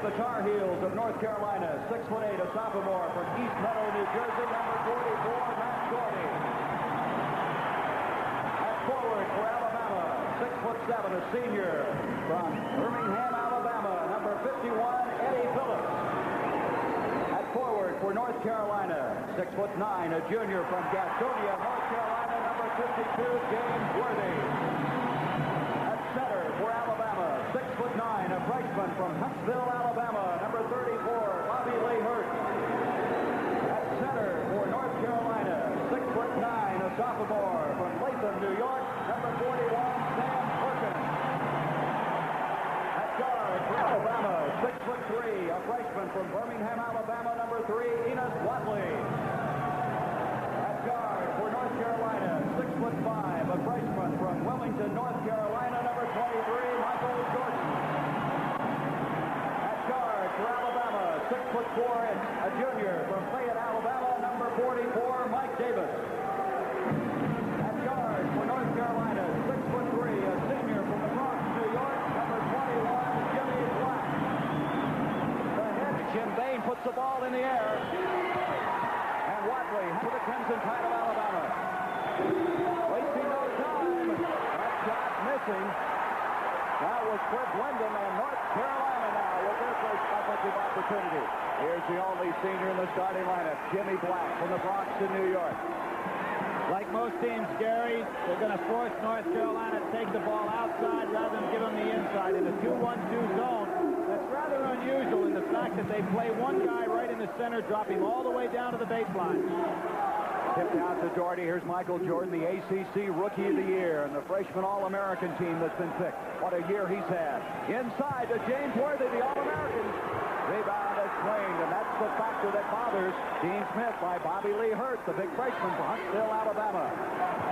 for the Tar Heels of North Carolina. 6'8", a sophomore from East Meadow, New Jersey, number 44, Matt Gordy. At forward for Alabama, 6'7", a senior from Birmingham, Alabama, number 51, Eddie Phillips. At forward for North Carolina, 6'9", a junior from Gastonia, North Carolina, number 52, James Worthy. At center for Alabama, 6'9", a freshman from Huntsville, Alabama, number 34, Bobby Lee Hurt. At center for North Carolina, 6'9", a sophomore from Latham, New York, number 41, Sam Perkins. At guard for Alabama, 6'3", a freshman from Birmingham, Alabama, number 3, Enos Watley. At guard for North Carolina, 6'5", a freshman from Wilmington, North Carolina, number 23, Michael Jordan. At guard for Alabama, 6'4", a junior from Fayette, Alabama, number 44, Mike Davis. At guard for North Carolina, 6'3", a senior from the Bronx, New York, number 21, Jimmy Black. The head, Jim Bain puts the ball in the air. And Watley for the Crimson Tide of Alabama. Wasting no time. That shot missing. That was Cliff Wyndham, and North Carolina now with their first offensive opportunity. Here's the only senior in the starting lineup, Jimmy Black from the Bronx in New York. Like most teams, Gary, they're going to force North Carolina to take the ball outside rather than give them the inside in a 2-1-2 zone. That's rather unusual in the fact that they play one guy right in the center, drop him all the way down to the baseline. Tipped out to Doherty. Here's Michael Jordan, the ACC Rookie of the Year, and the freshman All-American team that's been picked. What a year he's had. Inside to James Worthy, the All-American. Rebound is claimed, and that's the factor that bothers Dean Smith by Bobby Lee Hurt, the big freshman from Huntsville, Alabama.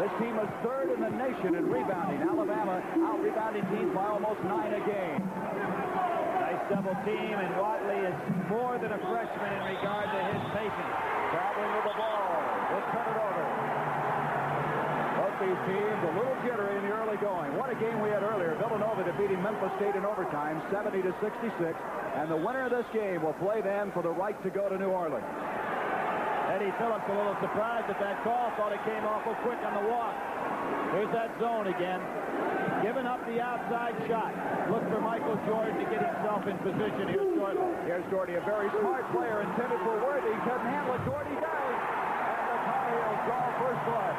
This team is third in the nation in rebounding. Alabama out-rebounding teams by almost 9 a game. Nice double team, and Watley is more than a freshman in regard to his pacing. Traveling with the ball. Let's turn it over. Both these teams a little jittery in the early going. What a game we had earlier. Villanova defeating Memphis State in overtime, 70-66. And the winner of this game will play then for the right to go to New Orleans. Eddie Phillips a little surprised at that call. Thought it came awful quick on the walk. Here's that zone again. Giving up the outside shot. Look for Michael Jordan to get himself in position. Here's Jordan. Here's Doherty, a very smart player intended for Worthy. Couldn't handle it. Doherty does. And the Tar Heels draw first blood.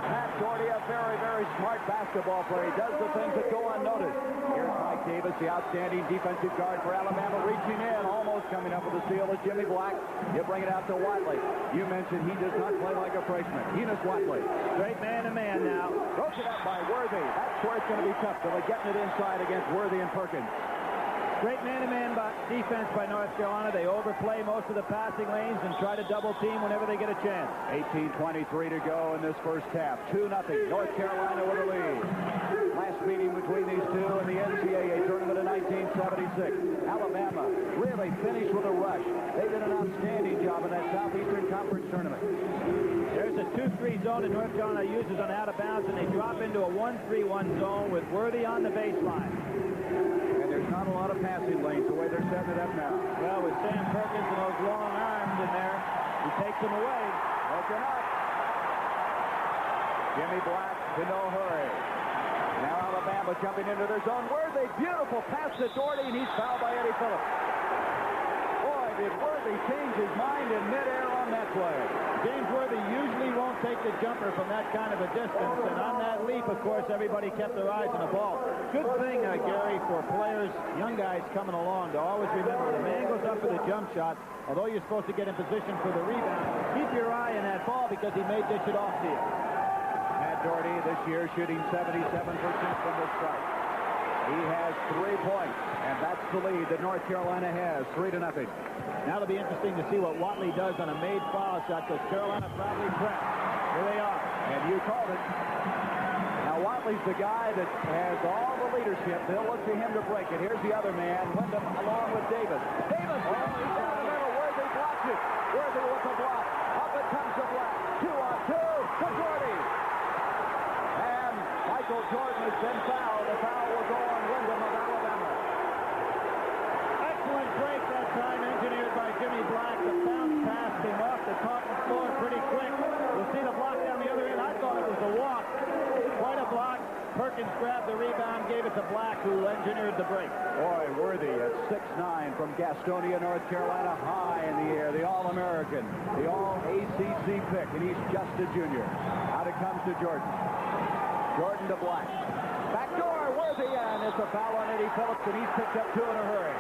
Matt Doherty, a very, very smart basketball player. He does the things that go unnoticed. Here's Mike Davis, the outstanding defensive guard for Alabama, reaching in, almost coming up with the steal is Jimmy Black. You bring it out to Watley. You mentioned he does not play like a freshman. Enos Watley. Straight man-to-man now. Broken up by Worthy. That's where it's going to be tough. They're getting it inside against Worthy and Perkins. Great man-to-man defense by North Carolina. They overplay most of the passing lanes and try to double team whenever they get a chance. 18:23 to go in this first half. 2-0. North Carolina with a lead. Last meeting between these two in the NCAA tournament in 1976. Alabama really finished with a rush. They did an outstanding job in that Southeastern Conference tournament. There's a 2-3 zone that North Carolina uses on out of bounds, and they drop into a 1-3-1 zone with Worthy on the baseline. And there's not a lot of passing lanes the way they're setting it up now. Well, with Sam Perkins and those long arms in there, he takes them away. Broken up. Jimmy Black to no hurry. Now Alabama jumping into their zone. Worthy, beautiful pass to Doherty, and he's fouled by Eddie Phillips. Boy, did Worthy change his mind in midair on that play. James Worthy usually won't take the jumper from that kind of a distance, and on that leap, of course, everybody kept their eyes on the ball. Good thing, Gary, for players, young guys coming along, to always remember the man goes up for the jump shot, although you're supposed to get in position for the rebound. Keep your eye on that ball because he may dish it off to you. Matt Doherty this year shooting 77% from the strike. He has 3 points, and that's the lead that North Carolina has, 3-0. Now it'll be interesting to see what Watley does on a made foul shot, because Carolina probably pressed. Here they are. And you called it. Now Watley's the guy that has all the leadership. They'll look to him to break it. Here's the other man, Wyndham, along with Davis. Davis, he's down the middle. Worthy blocks it. Worthy with the block. Up it comes the Black. 2-on-2 to Doherty. And Michael Jordan has been fouled. The foul will go on Wyndham of Alabama. it to Black, who engineered the break. Boy, Worthy at 6'9" from Gastonia, North Carolina, high in the air. The All-American, the All-ACC pick, and he's just a junior. Out it comes to Jordan. Jordan to Black. Backdoor, Worthy, and it's a foul on Eddie Phillips, and he's picked up two in a hurry.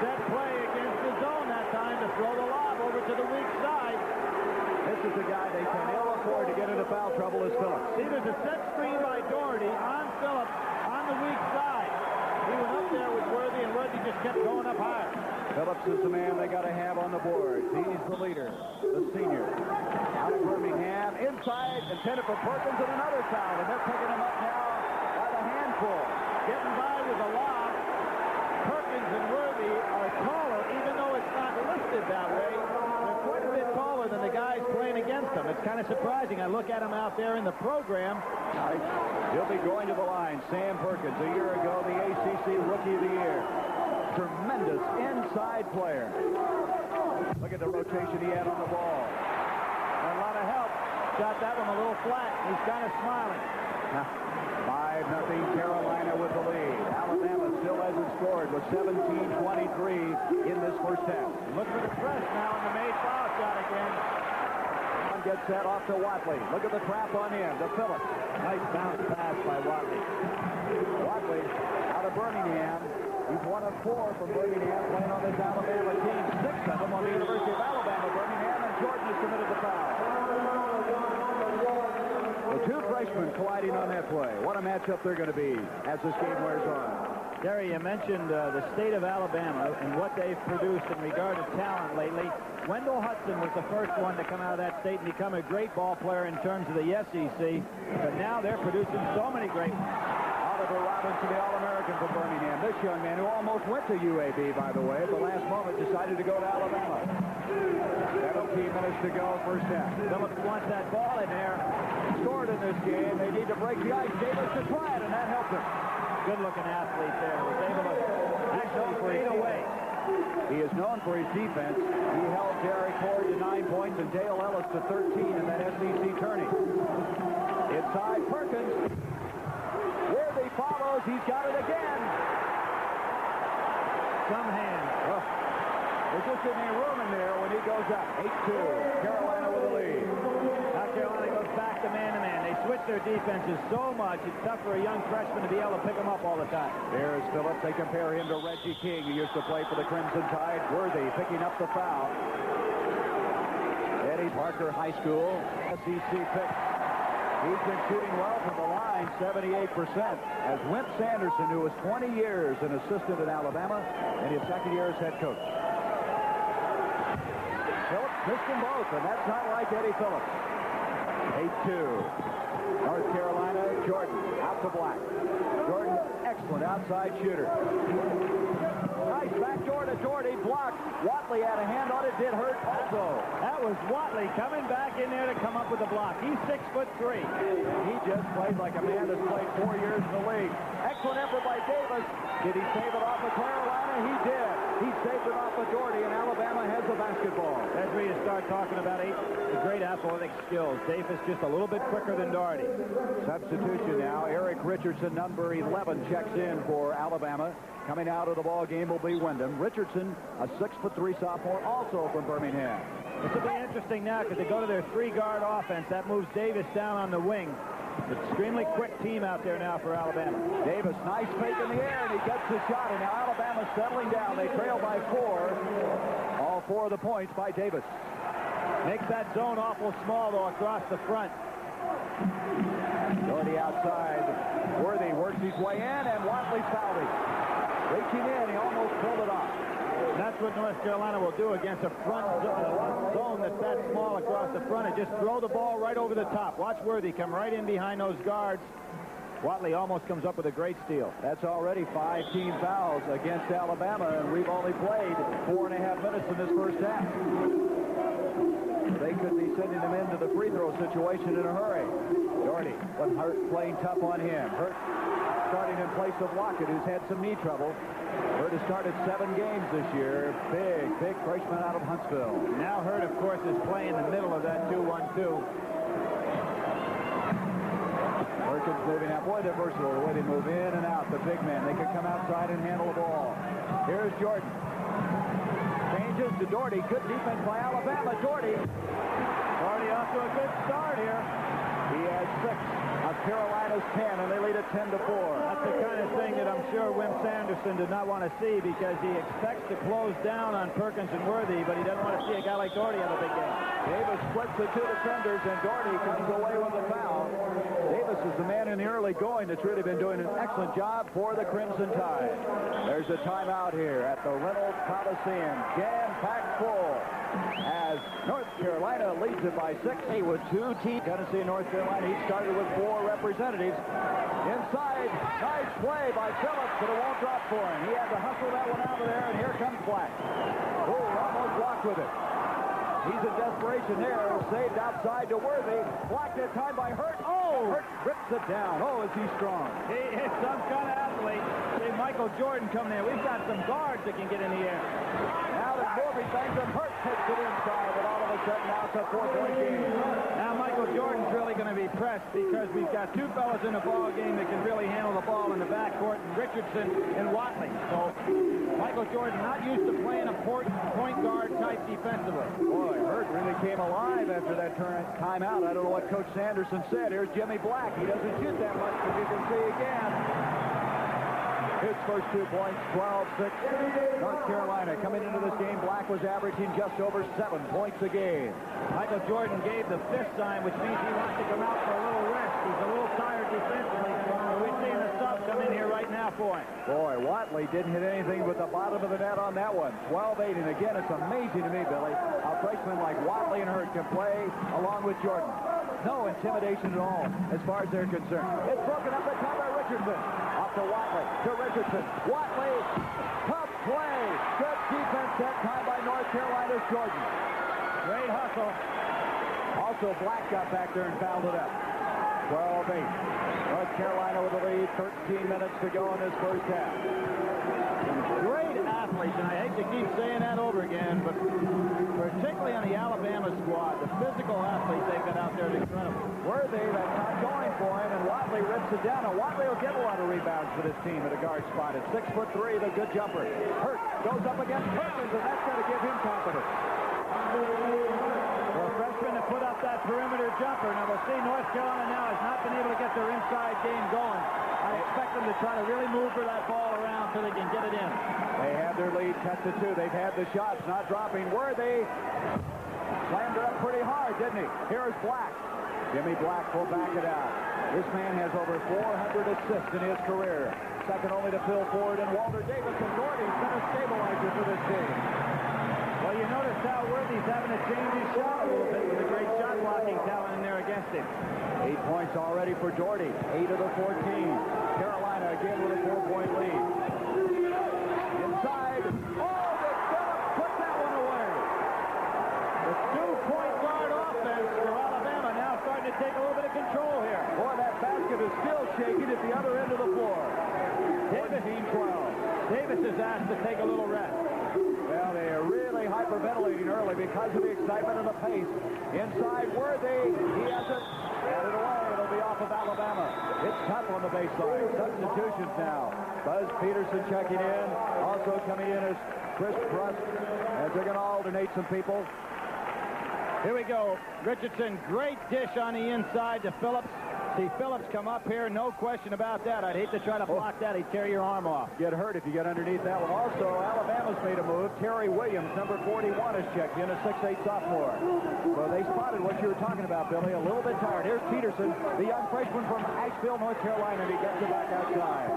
Set play against the zone that time to throw the lob over to the weak side. This is the guy they can ill afford to get into foul trouble is Phillips. See, there's a set screen by Doherty on Phillips on the weak side. He went up there with Worthy, and Worthy just kept going up higher. Phillips is the man they got to have on the board. He's the leader, the senior. Out of Birmingham, inside, intended for Perkins, and another foul. And they're picking him up now by the handful. Getting by with a lob. Perkins and Worthy are taller, even though it's not listed that way. They're quite a bit taller than the guys playing against them. It's kind of surprising. I look at him out there in the program. He'll be going to the line. Sam Perkins, a year ago, the ACC Rookie of the Year. Tremendous inside player. Look at the rotation he had on the ball. A lot of help. Shot that one a little flat. He's kind of smiling. 5-0 Carolina with the lead. Alabama still hasn't scored with 17:23 in this first half. Look for the press now on the made foul shot again. Gets that off to Watley. Look at the trap on him to Phillips. Nice bounce pass by Watley. Watley out of Birmingham. He's one of four from Birmingham playing on this Alabama team. 6 of them on the University of Alabama, Birmingham, and Jordan has committed the foul. The two freshmen colliding on that play. What a matchup they're going to be as this game wears on. Gary, you mentioned the state of Alabama and what they've produced in regard to talent lately. Wendell Hudson was the first one to come out of that state and become a great ball player in terms of the SEC. But now they're producing so many great ones. Oliver Robinson, the All-American from Birmingham. This young man who almost went to UAB, by the way, at the last moment decided to go to Alabama. 17 minutes to go, first half. Phillips wants that ball in there. Scored in this game. They need to break the ice. Davis to try it, and that helped him. Good-looking athlete there. Was able to actually fade away. He is known for his defense. He held Derek Ford to 9 points and Dale Ellis to 13 in that SEC tourney. Inside Perkins. Worthy follows. He's got it again. Some hands. Oh. There's just any room in there when he goes up. 8-2. Carolina with the lead. Now Carolina goes back to man-to-man. They switch their defenses so much, it's tough for a young freshman to be able to pick them up all the time. There's Phillips. They compare him to Reggie King, who used to play for the Crimson Tide. Worthy picking up the foul. Eddie Parker High School, SEC pick. He's been shooting well from the line, 78%. As Wimp Sanderson, who was 20 years an assistant at Alabama, and his second year as head coach. Phillips missed them both, and that's not like Eddie Phillips. 8-2. North Carolina, Jordan out to Black. Jordan, excellent outside shooter. Nice backdoor to Doherty, blocked. Watley had a hand on it, did hurt also. That was Watley coming back in there to come up with the block. He's 6'3". He just played like a man that's played 4 years in the league. Excellent effort by Davis. Did he save it off of Carolina? He did. He saved it off of Doherty, and Alabama has the basketball. That's where you start talking about the great athletic skills. Davis just a little bit quicker than Doherty. Substitution now. Eric Richardson, number 11, checks in for Alabama. Coming out of the ball game will be Wyndham. Richardson, a 6'3" sophomore, also from Birmingham. This will be interesting now because they go to their 3-guard offense. That moves Davis down on the wing. Extremely quick team out there now for Alabama. Davis, nice fake in the air, and he gets the shot. And now Alabama's settling down. They trail by 4. All 4 of the points by Davis. Makes that zone awful small, though, across the front. Doherty outside. Worthy works his way in, and Watley's fouled him. Reaching in, he almost pulled it off. That's what North Carolina will do against a front zone that's that small across the front, and just throw the ball right over the top. Watch Worthy come right in behind those guards. Watley almost comes up with a great steal. That's already 5 team fouls against Alabama, and we've only played 4.5 minutes in this first half. They could be sending them into the free throw situation in a hurry. Doherty, but Hurt playing tough on him. Hurt starting in place of Lockett, who's had some knee trouble. Hurt has started 7 games this year. Big freshman out of Huntsville. Now Hurt, of course, is playing in the middle of that 2-1-2. Perkins moving out. Boy, they're versatile the way they move in and out. The big men, they can come outside and handle the ball. Here's Jordan. Changes to Doherty. Good defense by Alabama. Doherty off to a good start here. He has 6 of Carolina's 10, and they lead at 10-4. That's the kind of thing that I'm sure Wim Sanderson did not want to see, because he expects to close down on Perkins and Worthy, but he doesn't want to see a guy like Doherty have a big game. Davis splits the 2 defenders, and Doherty comes away with the foul. Davis is the man in the early going that's really been doing an excellent job for the Crimson Tide. There's a timeout here at the Reynolds Coliseum. Jam-packed full as North Carolina leads it by 6. With 2 teams. Tennessee and North Carolina each started with 4 representatives. Inside, nice play by Phillips, but it won't drop for him. He had to hustle that one out of there, and here comes Black. Oh, almost blocked with it. He's in desperation there. Saved outside to Worthy. Blocked that time by Hurt. Oh! Hurt rips it down. Oh, is he strong. He is some kind of athlete. See Michael Jordan coming in. We've got some guards that can get in the air. Now that Morby bangs him, Hurt takes it inside, but all of a sudden now it's a 4-point game. Now Michael Jordan's really going to be pressed, because we've got 2 fellas in the ball game that can really handle the ball in the backcourt, Richardson and Watley. So Michael Jordan not used to playing a point guard type defensively. Boy, Hurt really came alive after that timeout. I don't know what Coach Sanderson said. Here's Jimmy Black. He doesn't shoot that much, but you can see again. His first 2 points, 12-6. North Carolina coming into this game. Black was averaging just over 7 points a game. Michael Jordan gave the fist sign, which means he wants to come out for a little rest. He's a little tired defensively. We're seeing the sub come in here right now for him. Boy, Watley didn't hit anything but the bottom of the net on that one. 12-8, and again, it's amazing to me, Billy, how freshmen like Watley and Hurt can play along with Jordan. No intimidation at all as far as they're concerned. It's broken up the top by Richardson. Off to Watley, to Richardson. Watley, tough play. Good defense that time by North Carolina's Jordan. Great hustle. Also, Black got back there and fouled it up. 12-8. North Carolina with the lead. 13 minutes to go in this first half. Great athletes, and I hate to keep saying that over again, but particularly on the Alabama squad, the physical athletes they've got out there is incredible. Worthy, that's not going for him, and Watley rips it down. And Watley will get a lot of rebounds for this team at a guard spot. At 6'3", the good jumper. Hurt goes up against Perkins, and that's going to give him confidence. Well, freshman to put up that perimeter jumper. Now we'll see North Carolina now has not been able to get their inside game going. I expect them to try to really move for that ball around so they can get it in. They have their lead cut to 2. They've had the shots, not dropping. Worthy slammed it up pretty hard, didn't he? Here's Black. Jimmy Black will back it out. This man has over 400 assists in his career. Second only to Phil Ford and Walter Davis, and Doherty's been a stabilizer for this team. Well, you notice how Worthy's having to change his shot a little bit with a great shot blocking talent in there against him. 8 points already for Doherty. 8 of the 14. Carolina again with a 4-point lead. Inside. Oh, but Phillips put that one away. The 2-point guard offense for Alabama now starting to take a little bit of control here. Boy, that basket is still shaking at the other end of the floor. 17-12. Davis is asked to take a little rest. Well, they are really hyperventilating early because of the excitement and the pace. Inside Worthy. He has it. Got it away. It'll be off of Alabama. It's tough on the baseline. Substitutions now. Buzz Peterson checking in. Also coming in is Chris Brust, as they're going to alternate some people. Here we go. Richardson, great dish on the inside to Phillips. See Phillips come up here, no question about that. I'd hate to try to block that. He'd tear your arm off. Get hurt if you get underneath that one. Also, Alabama's made a move. Terry Williams, number 41, has checked in, a 6'8 sophomore. So they spotted what you were talking about, Billy. A little bit tired. Here's Peterson, the young freshman from Asheville, North Carolina, and he gets it back outside.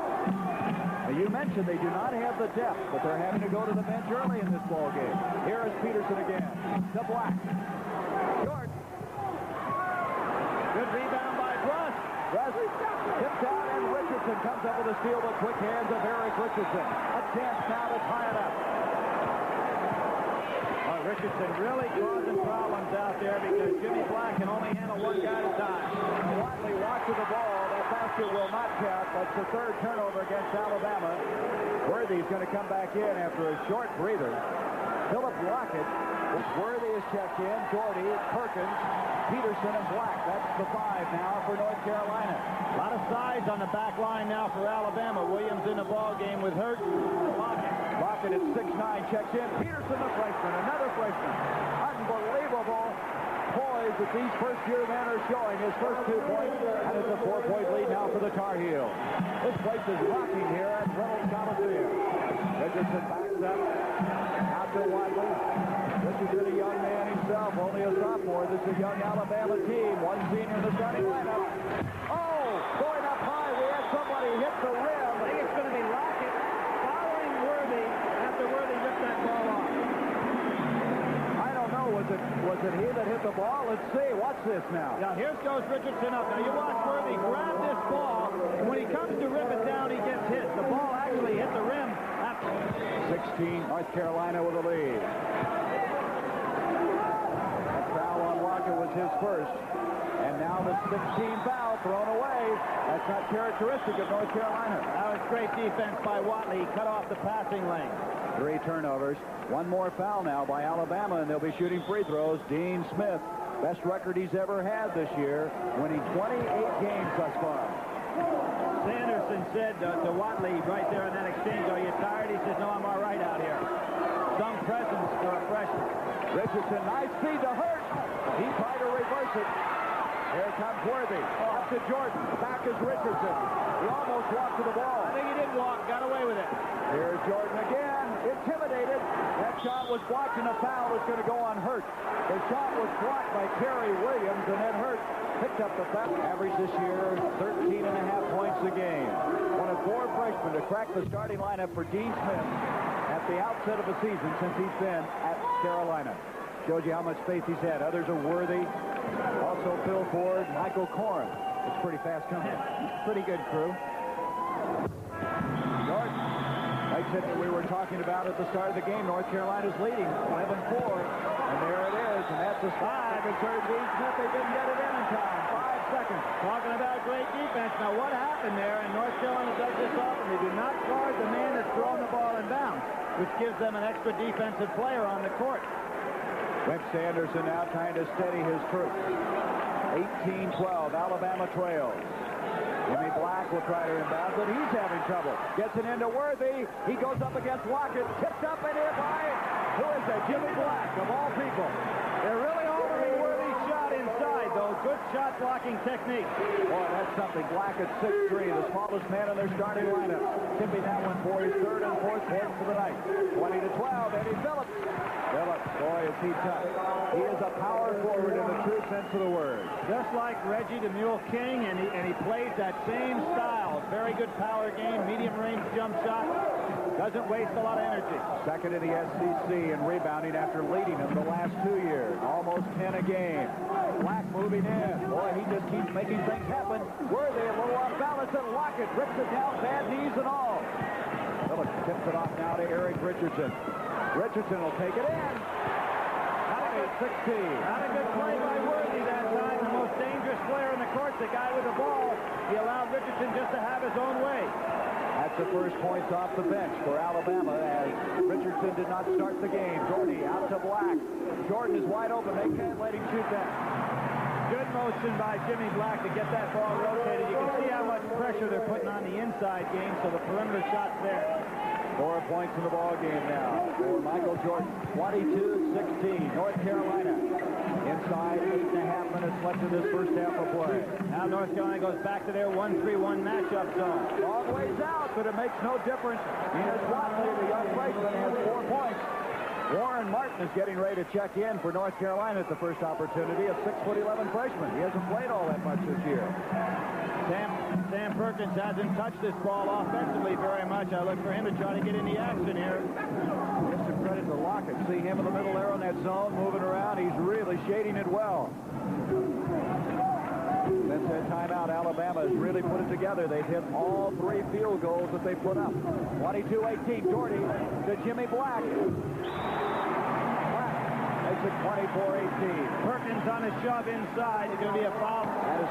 Now, you mentioned they do not have the depth, but they're having to go to the bench early in this ball game. Here is Peterson again. To Black. Short. Good rebound by Brust. Tipped out, and Richardson comes up with a steal, but quick hands of Eric Richardson. A chance now to tie it up. Richardson really causing problems out there because Jimmy Black can only handle one guy at a time. Watley watches the ball. That basket will not count. That's the third turnover against Alabama. Worthy's going to come back in after a short breather. Philip Lockett, Worthy is checked in. Doherty, Perkins, Peterson and Black. That's the 5 now for North Carolina. A lot of size on the back line now for Alabama. Williams in the ball game with Hurt. Lockett at 6'9", checks in. Peterson, the freshman, another freshman. Unbelievable poise that these first-year men are showing. His first 2 points, and it's a 4-point lead now for the Tar Heels. This place is rocking here at Reynolds Coliseum. Richardson backs up. Out to Wadley. Richardson, a young man himself, only a sophomore. This is a young Alabama team. One senior in the starting lineup. Oh, going up high. We had somebody hit the rim. I think it's going to be Lockett following Worthy after Worthy ripped that ball off. I don't know. Was it he that hit the ball? Let's see. Watch this now. Now, here goes Richardson up. Now, you watch Worthy grab this ball, and when he comes to rip it down, he gets hit. The ball actually hit the rim. 16, North Carolina with a lead. That foul on Lockett was his first. And now the 16 foul thrown away. That's not characteristic of North Carolina. That was great defense by Watley. He cut off the passing lane. 3 turnovers. One more foul now by Alabama, and they'll be shooting free throws. Dean Smith, best record he's ever had this year, winning 28 games thus far. Sanderson said to Watley right there in that exchange, "Are you tired?" He says, "No, I'm all right out here." Some presence for a freshman. Richardson, nice feed to Hurt. He tried to reverse it. Here comes Worthy. Up to Jordan. Back is Richardson. He almost walked to the ball. I think he did walk. Got away with it. Here's Jordan again. Intimidated. That shot was blocked, and a foul is going to go on Hurt. The shot was blocked by Kerry Williams, and then Hurt picked up the foul. Average this year, 13.5 points a game. One of 4 freshmen to crack the starting lineup for Dean Smith at the outset of the season since he's been at Carolina. Shows you how much faith he's had. Others are Worthy. Also Phil Ford, Michael Corn. It's pretty fast coming. Pretty good crew. Jordan makes it we were talking about at the start of the game. North Carolina's leading 11-4. And there it is. And that's a 5. And third Dean Smith, they didn't get it in time. 5 seconds. Talking about great defense. Now, what happened there? And North Carolina does this often. They do not guard the man that's throwing the ball in bounds, which gives them an extra defensive player on the court. Rick Sanderson now trying to steady his troops. 18-12. Alabama trails. Jimmy Black will try to inbound, but he's having trouble. Gets it into Worthy. He goes up against Lockett. Tipped up and in by, who is that? Jimmy Black, of all people. They're really holding Worthy shot inside, though. Good shot blocking technique. Boy, that's something. Black at 6'3", the smallest man in their starting lineup. Tipping that one for his 3rd and 4th points for the night. 20-12, Eddie Phillips. Phillips, boy, is he tough. He is a power forward in the true sense of the word. Just like Reggie the Mule King, and he plays that same style. Very good power game, medium range jump shot. Doesn't waste a lot of energy. Second in the SEC in rebounding after leading him the last 2 years. Almost 10 a game. Black moving in. Boy, he just keeps making things happen. Worthy, a little off balance, and Lockett rips it down, bad knees and all. Phillips tips it off now to Eric Richardson. Richardson will take it in. Not a good 16. Not a good play by Worthy that time. The most dangerous player in the court, the guy with the ball. He allowed Richardson just to have his own way. That's the first points off the bench for Alabama as Richardson did not start the game. Jordy out to Black. Jordan is wide open. They can't let him shoot that. Good motion by Jimmy Black to get that ball rotated. You can see how much pressure they're putting on the inside game, so the perimeter shot's there. 4 points in the ball game now for Michael Jordan. 22-16. North Carolina inside 8.5 minutes left in this first half of play. Now North Carolina goes back to their 1-3-1 matchup zone. Long ways out, but it makes no difference. Enos Watley, the young freshman, has 4 points. Warren Martin is getting ready to check in for North Carolina at the first opportunity. A 6'11" freshman. He hasn't played all that much this year. Sam Perkins hasn't touched this ball offensively very much. I look for him to try to get in the action here. Give some credit to Lockett. See him in the middle there on that zone, moving around. He's really shading it well. Since that timeout, Alabama has really put it together. They've hit all 3 field goals that they put up. 22-18. Jordy to Jimmy Black. Black makes it 24-18. Perkins on a shove inside. It's going to be a foul. That is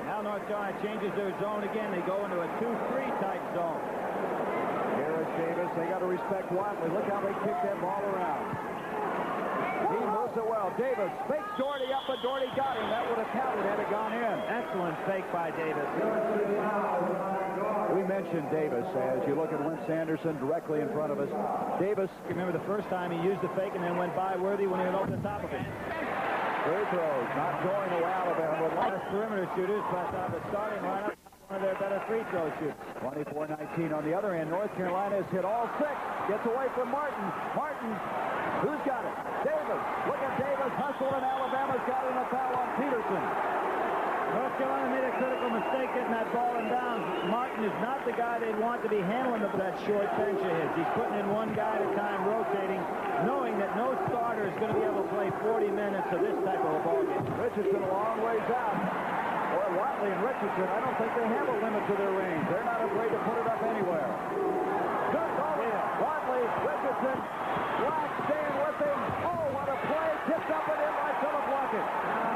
Now North Carolina changes their zone again. They go into a 2-3 type zone. Harris Davis, they got to respect Watley. Look how they kick that ball around. He moves does it well. Davis fakes Doherty up, but Doherty got him. That would have counted had it gone in. Excellent fake by Davis. We mentioned Davis as you look at Wentz Anderson directly in front of us. Davis, remember the first time he used the fake and then went by Worthy when he went over the top of him. free throws, not going to Alabama. A lot of perimeter shooters, but the starting lineup, one of their better free throw shooters. 24-19 on the other end. North Carolina has hit all 6. Gets away from Martin. Martin, who's got it? Davis. Look at Davis. Hustled, and Alabama's got in a foul on Peterson. North Carolina made a critical mistake getting that ball in bounds. Martin is not the guy they'd want to be handling that short bench of his. He's putting in one guy at a time, rotating, knowing that no starter is going to be able to play 40 minutes of this type of a ball game. Richardson a long ways out. Boy, Watley and Richardson, I don't think they have a limit to their range. They're not afraid to put it up anywhere. Good ball. Yeah. Watley, Richardson, Black staying with him. Oh, what a play. Tipped up and in by Philip Luckett.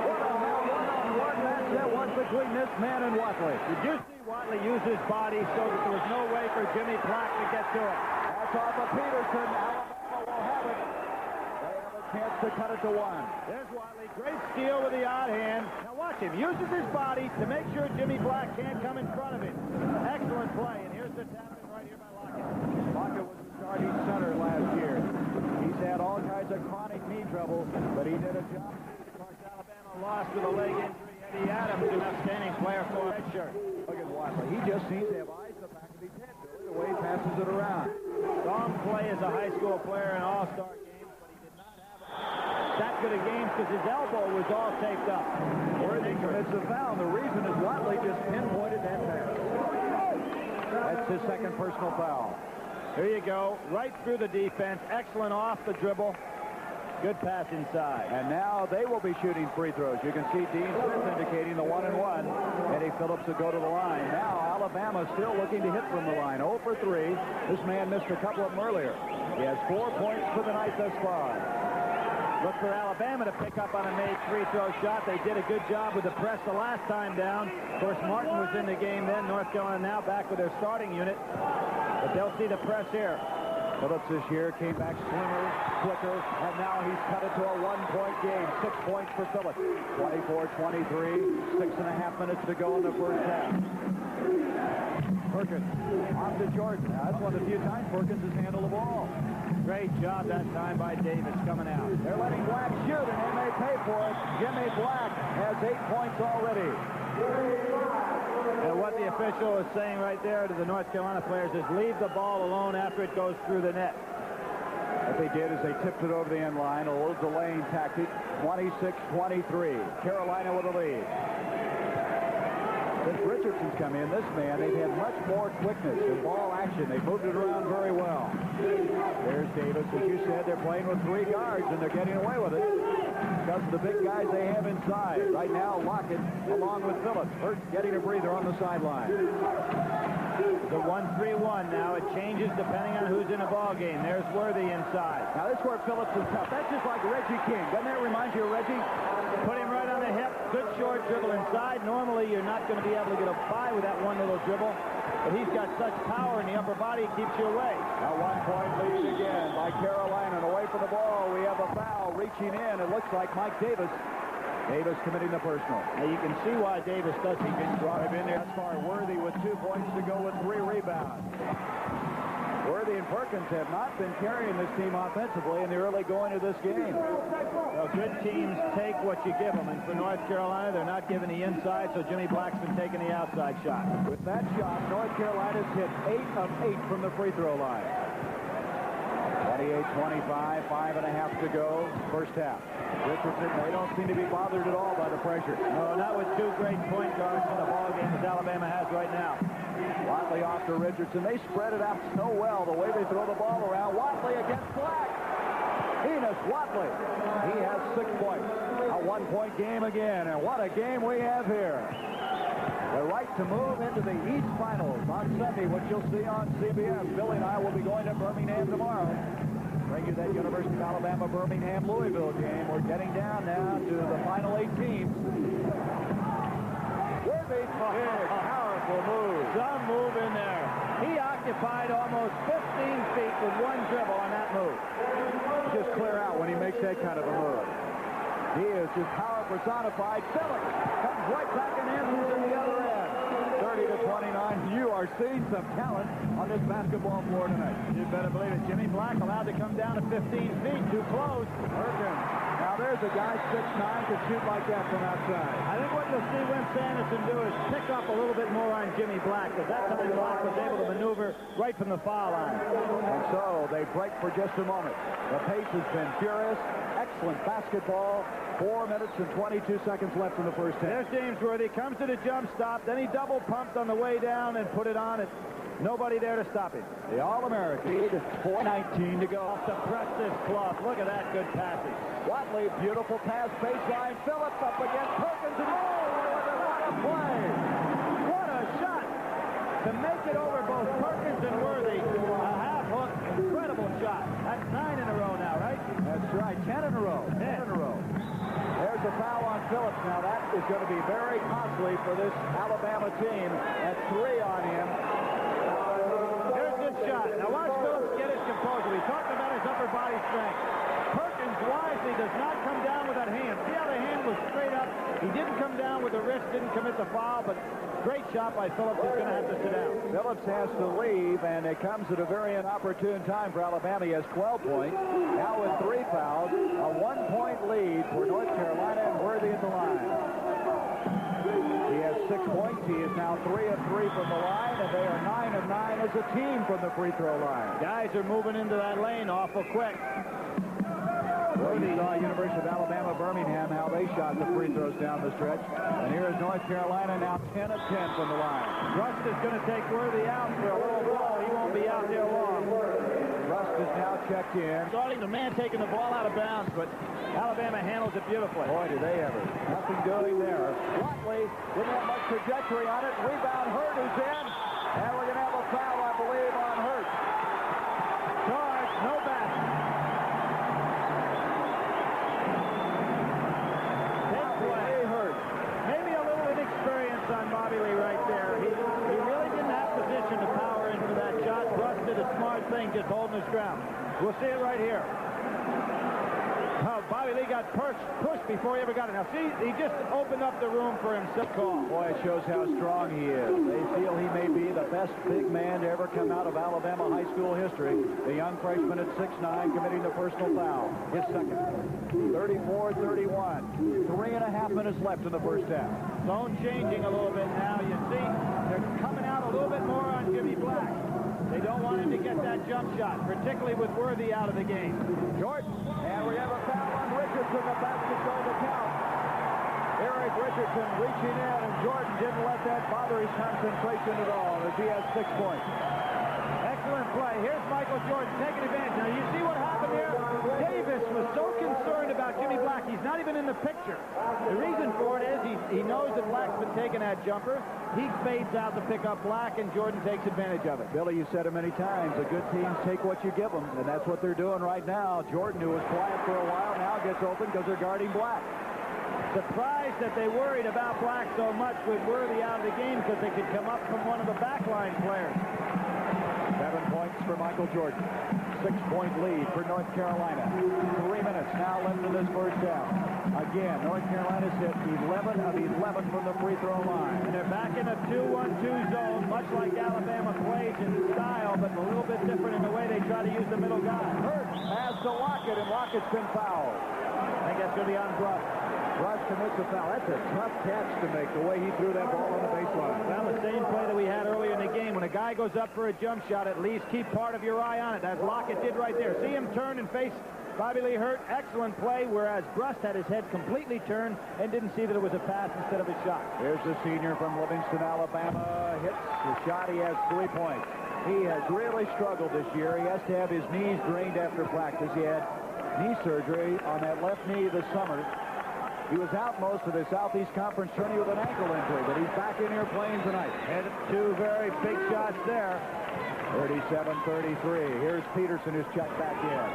What a one-on-one match that was between this man and Watley. Did you see Watley use his body so that there was no way for Jimmy Black to get to it? That's off of Peterson. Alabama will have it. They have a chance to cut it to 1. There's Watley. Great steal with the odd hand. Now watch him. Uses his body to make sure Jimmy Black can't come in front of him. Excellent play. And here's the tap-in right here by Lockett. Lockett was the starting center last year. He's had all kinds of chronic knee trouble, but he did a job. Of course, Alabama lost with a leg injury. Eddie Adams, an outstanding player for a red shirt. Look at Watley. He just seems to have eyes in the back of his head, Billy, the way he passes it around. Saw him play as a high school player in all-star games, but he did not have that good a game because his elbow was all taped up. Worthy commits a foul. The reason is Watley just pinpointed that pass. That's his second personal foul. Here you go. Right through the defense. Excellent off the dribble. Good pass inside. And now they will be shooting free throws. You can see Dean Smith indicating the 1-and-1. Eddie Phillips will go to the line. Now Alabama still looking to hit from the line. 0 for 3. This man missed a couple of them earlier. He has 4 points for the night thus far. Look for Alabama to pick up on a made free throw shot. They did a good job with the press the last time down. Of course, Martin was in the game then. North Carolina now back with their starting unit. But they'll see the press here. Phillips this year came back slimmer, quicker, and now he's cut it to a 1-point game. 6 points for Phillips. 24-23, 6.5 minutes to go in the first half. Perkins off to Jordan. Now, that's one of the few times Perkins has handled the ball. Great job that time by Davis coming out. They're letting Black shoot, and they may pay for it. Jimmy Black has 8 points already. And what the official is saying right there to the North Carolina players is leave the ball alone after it goes through the net. What they did is they tipped it over the end line, a little delaying tactic. 26-23. Carolina with a lead. Since Richardson's come in, this man, they've had much more quickness in ball action. They moved it around very well. There's Davis. As you said, they're playing with 3 guards, and they're getting away with it because of the big guys they have inside. Right now, Lockett along with Phillips. Hurt getting a breather on the sideline. The 1-3-1 now. It changes depending on who's in the ball game. There's Worthy inside. Now, this is where Phillips is tough. That's just like Reggie King. Doesn't that remind you of Reggie? Put him right on the hip. Good short dribble inside. Normally, you're not going to be able to get a by with that one little dribble. But he's got such power in the upper body, it keeps you away. Now 1-point lead again by Carolina. And away from the ball, we have a foul reaching in. It looks like Mike Davis. Davis committing the personal. Now you can see why Davis does. He can brought him in there. That's far Worthy with 2 points to go with 3 rebounds. Worthy and Perkins have not been carrying this team offensively in the early going of this game. Well, good teams take what you give them, and for North Carolina, they're not giving the inside, so Jimmy Black's been taking the outside shot. With that shot, North Carolina's hit 8 of 8 from the free throw line. 28-25, 5.5 to go, first half. Richardson, they don't seem to be bothered at all by the pressure. No, not with 2 great point guards in the ball game as Alabama has right now. Watley off to Richardson. They spread it out so well the way they throw the ball around. Watley against Black. Enos Watley. He has 6 points. A 1-point game again, and what a game we have here. The right to move into the East Finals on Sunday, which you'll see on CBS. Billy and I will be going to Birmingham tomorrow. Bring you that University of Alabama, Birmingham, Louisville game. We're getting down now to the final 8 teams. Worthy, big, powerful move. Some move in there. He occupied almost 15 feet with 1 dribble on that move. Just clear out when he makes that kind of a move. He is his power personified. Phillips comes right back and answers in the other end. 30-29. You are seeing some talent on this basketball floor tonight. You better believe it. Jimmy Black allowed to come down to 15 feet. Too close. Perkins. Now there's a guy 6'9" can shoot like that from outside. I think what you'll see Wimp Sanderson do is pick up a little bit more on Jimmy Black, because that's how Black was able to maneuver right from the foul line. And so they break for just a moment. The pace has been furious. Excellent basketball. 4 minutes and 22 seconds left in the first half. There's Jamesworthy. Comes to the jump stop. Then he double pumped on the way down and put it on it. Nobody there to stop him. The All-American. 4:19 to go. Off to press this cloth. Look at that good passing. Watley, beautiful pass, baseline. Phillips up against Perkins. And what a play! What a shot to make it over both Perkins and Worthy. A half hook, incredible shot. That's 9 in a row now, right? That's right, 10 in a row. 10 in a row. There's a foul on Phillips. Now that is going to be very costly for this Alabama team. That's 3 on him. Here's this shot. Now watch Phillips get his composure. We talked about his upper body strength. Perkins wisely does not come down with that hand. See how the hand was straight up? He didn't come down with the wrist, didn't commit the foul, but great shot by Phillips. He's going to have to sit down. Phillips has to leave, and it comes at a very inopportune time for Alabama. He has 12 points. Now with 3 fouls, a 1-point lead for North Carolina, and Worthy at the line. He has 6 points. He is now 3 of 3 from the line, and they are 9 of 9 as a team from the free throw line. Guys are moving into that lane awful quick. Worthy saw University of Alabama, Birmingham, how they shot the free throws down the stretch. And here is North Carolina now 10 of 10 from the line. Rust is going to take Worthy out for a little ball. He won't be out there long. Rust is now checked in. Starting the man taking the ball out of bounds, but Alabama handles it beautifully. Boy, do they ever. Nothing doing there. Watley didn't have much trajectory on it. Rebound, Hurt is in. And we're going to have a foul, I believe, on Hurt. Charge, no basket. Maybe a little inexperience on Bobby Lee right there. He really didn't have position to power in for that shot. Rust did a smart thing, just holding his ground. We'll see it right here. Oh, Bobby Lee got pushed before he ever got it. Now, see, he just opened up the room for himself. Boy, it shows how strong he is. They feel he may be the best big man to ever come out of Alabama high school history. The young freshman at 6'9", committing the personal foul. His second. 34-31. 3.5 minutes left in the first half. Zone changing a little bit now. You see, they're coming out a little bit more on Jimmy Black. They don't want him to get that jump shot, particularly with Worthy out of the game. Jordan, and we have a foul on Richardson. The basket going to count. Eric Richardson reaching in, and Jordan didn't let that bother his concentration at all as he has 6 points. Excellent play. Here's Michael Jordan taking advantage. Now, you see what happened here? Davis was so concerned about Jimmy Black. He's not even in the picture. The reason for it is he knows that Black's been taking that jumper. He fades out to pick up Black, and Jordan takes advantage of it. Billy, you said it many times. The good teams take what you give them, and that's what they're doing right now. Jordan, who was quiet for a while, now gets open because they're guarding Black. Surprised that they worried about Black so much with Worthy out of the game because they could come up from one of the backline players. 7 points for Michael Jordan. 6-point lead for North Carolina. 3 minutes now left in this first half. Again, North Carolina's hit 11 of 11 from the free throw line. And they're back in a 2-1-2 zone, much like Alabama plays in style, but a little bit different in the way they try to use the middle guy. Hurt has to Lockett, and Lockett's been fouled. I think that's going to be on Rust. Rust commits a foul. That's a tough catch to make, the way he threw that ball on the baseline. Well, the same play that we had earlier in the game. When a guy goes up for a jump shot, at least keep part of your eye on it, as Lockett did right there. See him turn and face Bobby Lee Hurt. Excellent play, whereas Rust had his head completely turned and didn't see that it was a pass instead of a shot. Here's the senior from Livingston, Alabama. Hits the shot. He has 3 points. He has really struggled this year. He has to have his knees drained after practice. He had knee surgery on that left knee this summer. He was out most of the Southeast Conference tourney with an ankle injury, but he's back in here playing tonight. And 2 very big shots there. 37-33. Here's Peterson, who's checked back in.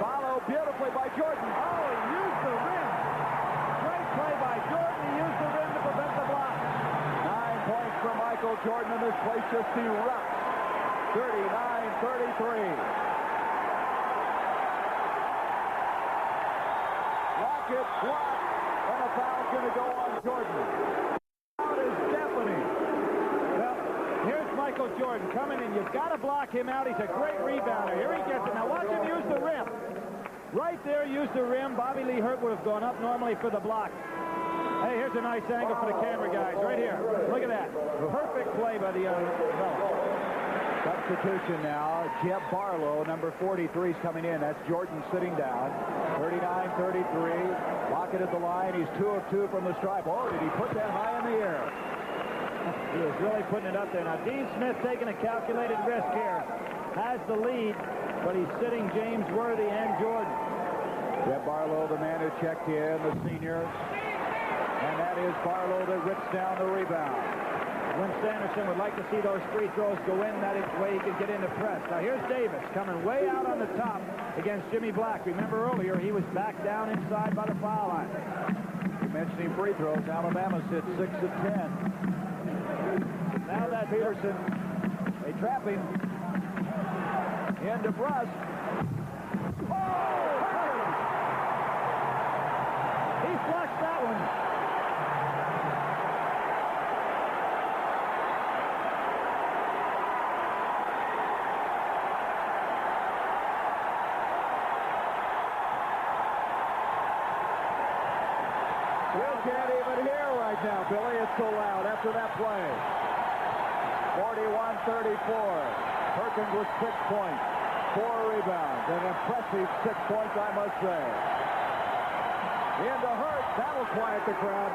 Followed beautifully by Jordan. Oh, he used the rim. Great play by Jordan. He used the rim to prevent the block. 9 points for Michael Jordan, and this place just erupts. 39-33. basket, blocked, and a foul's going to go on Jordan. Out is deafening. Well, here's Michael Jordan coming in. You've got to block him out. He's a great rebounder. Here he gets it. Now watch him use the rim. Right there, use the rim. Bobby Lee Hurt would have gone up normally for the block. Hey, here's a nice angle for the camera guys. Right here. Look at that. Perfect play by the fellow. Substitution now. Jeb Barlow, number 43, is coming in. That's Jordan sitting down. 39-33. Lockett at the line. He's 2 of 2 from the stripe. Oh, did he put that high in the air? He was really putting it up there. Now, Dean Smith taking a calculated risk here. Has the lead, but he's sitting James Worthy and Jordan. Jeb Barlow, the man who checked in, the senior. And that is Barlow that rips down the rebound. Win Sanderson would like to see those free throws go in. That is the way he can get into press. Now here's Davis coming way out on the top against Jimmy Black. Remember earlier he was back down inside by the foul line. You're mentioning free throws. Alabama's hit 6 of 10. Now that Peterson, they trap him into Brust. Oh! He flushed that one. Can't even hear right now, Billy. It's so loud after that play. 41-34. Perkins with 6 points, 4 rebounds. An impressive 6 points, I must say. Into Hurt. That'll quiet the crowd.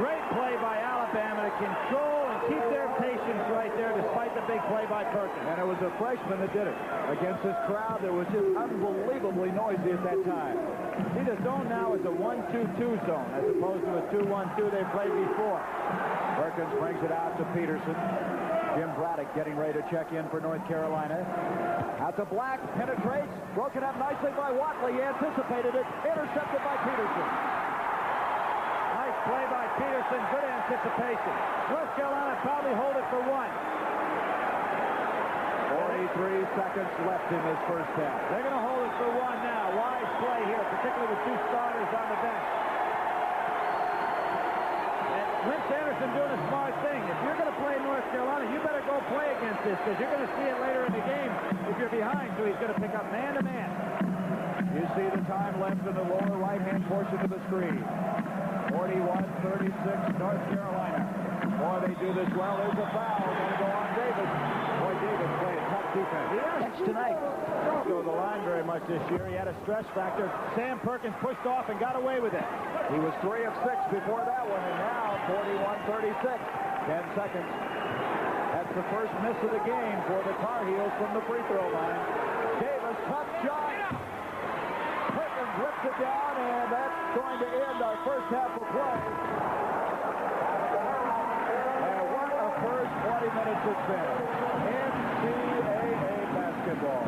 Great play by Alabama to control and keep their patience right there despite the big play by Perkins. And it was a freshman that did it against this crowd that was just unbelievably noisy at that time. See, the zone now is a 1-2-2 zone as opposed to a 2-1-2 they played before. Perkins brings it out to Peterson. Jim Braddock getting ready to check in for North Carolina. Out to Black, penetrates, broken up nicely by Watley. He anticipated it, intercepted by Peterson. Nice play by Peterson, good anticipation. North Carolina probably hold it for 1. 43 seconds left in this first half. They're going to hold it for 1 now. Wise play here, particularly with 2 starters on the bench. And Lynch Anderson doing a smart thing. If you're going to play North Carolina, you better go play against this because you're going to see it later in the game if you're behind. So he's going to pick up man-to-man. You see the time left in the lower right-hand portion of the screen. 41-36 North Carolina. Boy, they do this well. There's a foul. Going to go on Davis. Boy, Davis playing tough defense. Yes, tonight. Don't go to the line very much this year. He had a stress factor. Sam Perkins pushed off and got away with it. He was 3 of 6 before that one, and now 41-36. 10 seconds. That's the first miss of the game for the Tar Heels from the free throw line. Davis, tough shot. Perkins rips it down, and that's going to end our first half of play. And what a first 20 minutes it's been. NCAA basketball.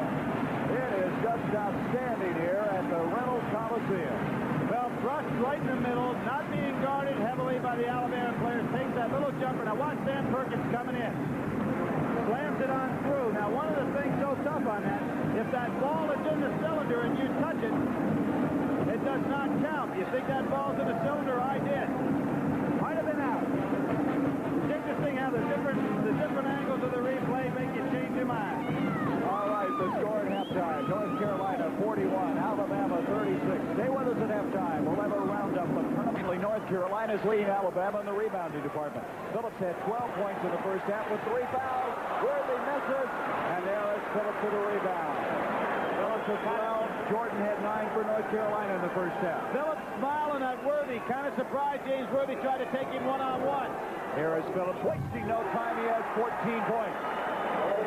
It is just outstanding here at the Reynolds Coliseum. Well, Brust right in the middle, not being guarded heavily by the Alabama players, takes that little jumper. Now watch Sam Perkins coming in. Slams it on through. Now one of the things so tough on that, if that ball is in the cylinder and you touch it, it does not count. You think that ball's in the cylinder? I did. Might have been out. It's interesting how the different angles of the replay make you change your mind. All right, the score at halftime. North Carolina 41, Alabama 36. Stay with us at halftime. We'll have a roundup of permanently North Carolina's leading Alabama in the rebounding department. Phillips had 12 points in the first half with 3 fouls. Worthy misses, and there is Phillips with a rebound. Phillips with 12. Jordan had 9 for North Carolina in the first half. Phillips smiling at Worthy. Kind of surprised James Worthy tried to take him one-on-one. Here is Phillips wasting no time. He has 14 points.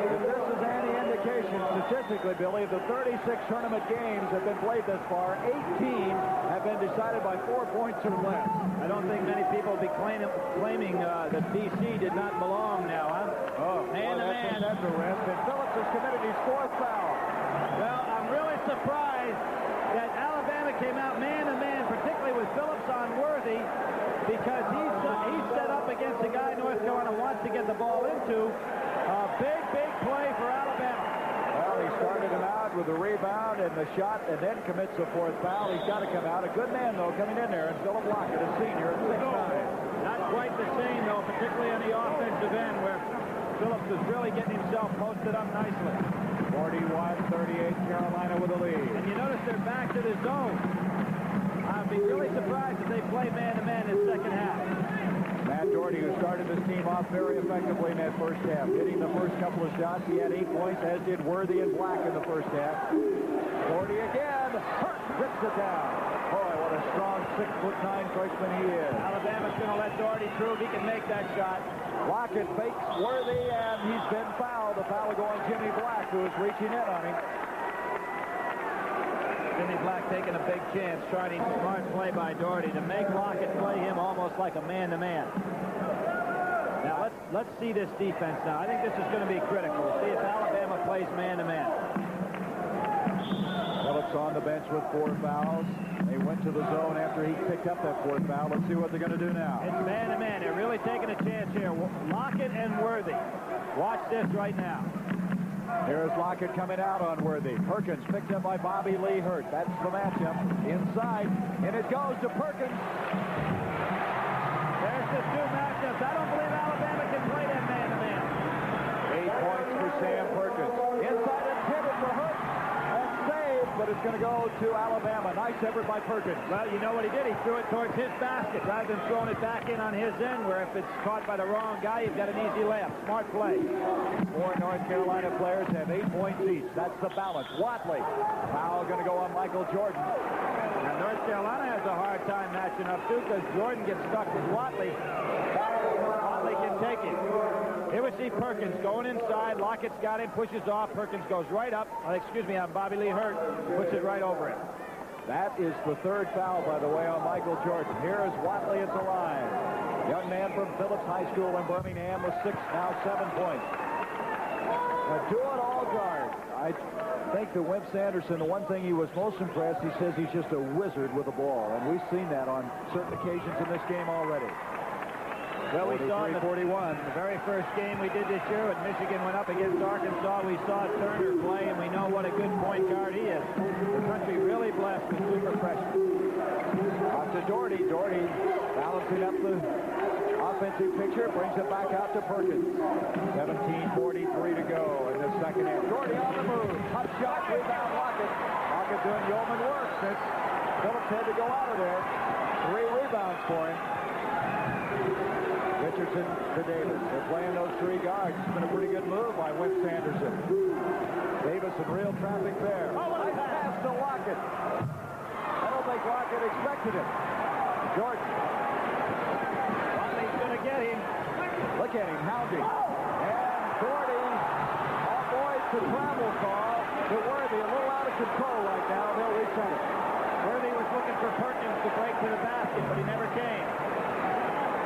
If this is any indication, statistically, Billy, of the 36 tournament games that have been played thus far, 18 have been decided by 4 points or less. I don't think many people will be claiming that BC did not belong now, huh? Oh, man-to-man. That's a rest. And Phillips has committed his 4th foul. Well, I'm really surprised that Alabama came out man-to-man, particularly with Phillips on Worthy, because he's set up against a guy North Carolina wants to get the ball into. A big play for Alabama. Well, he started him out with the rebound and the shot, and then commits the fourth foul. He's got to come out. A good man, though, coming in there, and Philip Lockett, a senior at 6'9". Not quite the same, though, particularly on the offensive end, where Phillips is really getting himself posted up nicely. 41-38, Carolina with the lead. And you notice they're back to the zone. I'd be really surprised if they play man-to-man in the second half. Matt Doherty, who started this team off very effectively in that first half, hitting the first couple of shots. He had 8 points, as did Worthy and Black in the first half. Doherty again. Hurt rips it down. Boy, what a strong 6'9" freshman he is. Alabama's going to let Doherty prove he can make that shot. Lockett fakes Worthy, and he's been fouled. The foul will go on Jimmy Black, who is reaching in on him. Jimmy Black taking a big chance, trying a smart play by Doherty to make Lockett play him almost like a man-to-man. Now let's see this defense now. I think this is going to be critical. See if Alabama plays man-to-man. Phillips on the bench with 4 fouls. They went to the zone after he picked up that 4th foul. Let's see what they're going to do now. It's man-to-man. They're really taking a chance here. Lockett and Worthy. Watch this right now. Here's Lockett coming out on Worthy. Perkins picked up by Bobby Lee Hurt. That's the matchup. Inside, and it goes to Perkins. There's the 2 matchups. I don't believe Alabama can play that man-to-man. 8 points for Sam Perkins. Inside, intended for Hurt. And saved, but it's going to go to Alabama. Nice effort by Perkins. Well, you know what he did? He threw it towards his basket rather than throwing it back in on his end, where if it's caught by the wrong guy, you've got an easy layup. Smart play. 4 North Carolina players have 8 points each. That's the balance. Watley. Foul going to go on Michael Jordan. Now, North Carolina has a hard time matching up, too, because Jordan gets stuck with Watley. Watley can take it. Here we see Perkins going inside. Lockett's got him, pushes off. Perkins goes right up. Bobby Lee Hurt puts it right over him. That is the 3rd foul, by the way, on Michael Jordan. Here is Watley at the line. Young man from Phillips High School in Birmingham with 6, now 7 points. A do-it-all guard. I think that Wimp Sanderson, the one thing he was most impressed, he says he's just a wizard with the ball. And we've seen that on certain occasions in this game already. Well, we saw in the very first game we did this year when Michigan went up against Arkansas. We saw Turner play, and we know what a good point guard he is. The country really blessed with super freshmen. Out to Doherty. Doherty balancing up the offensive picture, brings it back out to Perkins. 17:43 to go in the second half. Doherty on the move. Hot shot, rebound Lockett. Lockett doing yeoman work since Phillips had to go out of there. 3 rebounds for him. Richardson to Davis. They're playing those 3 guards. It's been a pretty good move by Wimp Sanderson. Davis in real traffic there. Nice pass to Lockett. I don't think Lockett expected it. Jordan. Watley's going to get him. Look at him, hounding. And Doherty, avoids the travel call to Worthy. A little out of control right now. They'll reset it. Worthy was looking for Perkins to break to the basket, but he never came.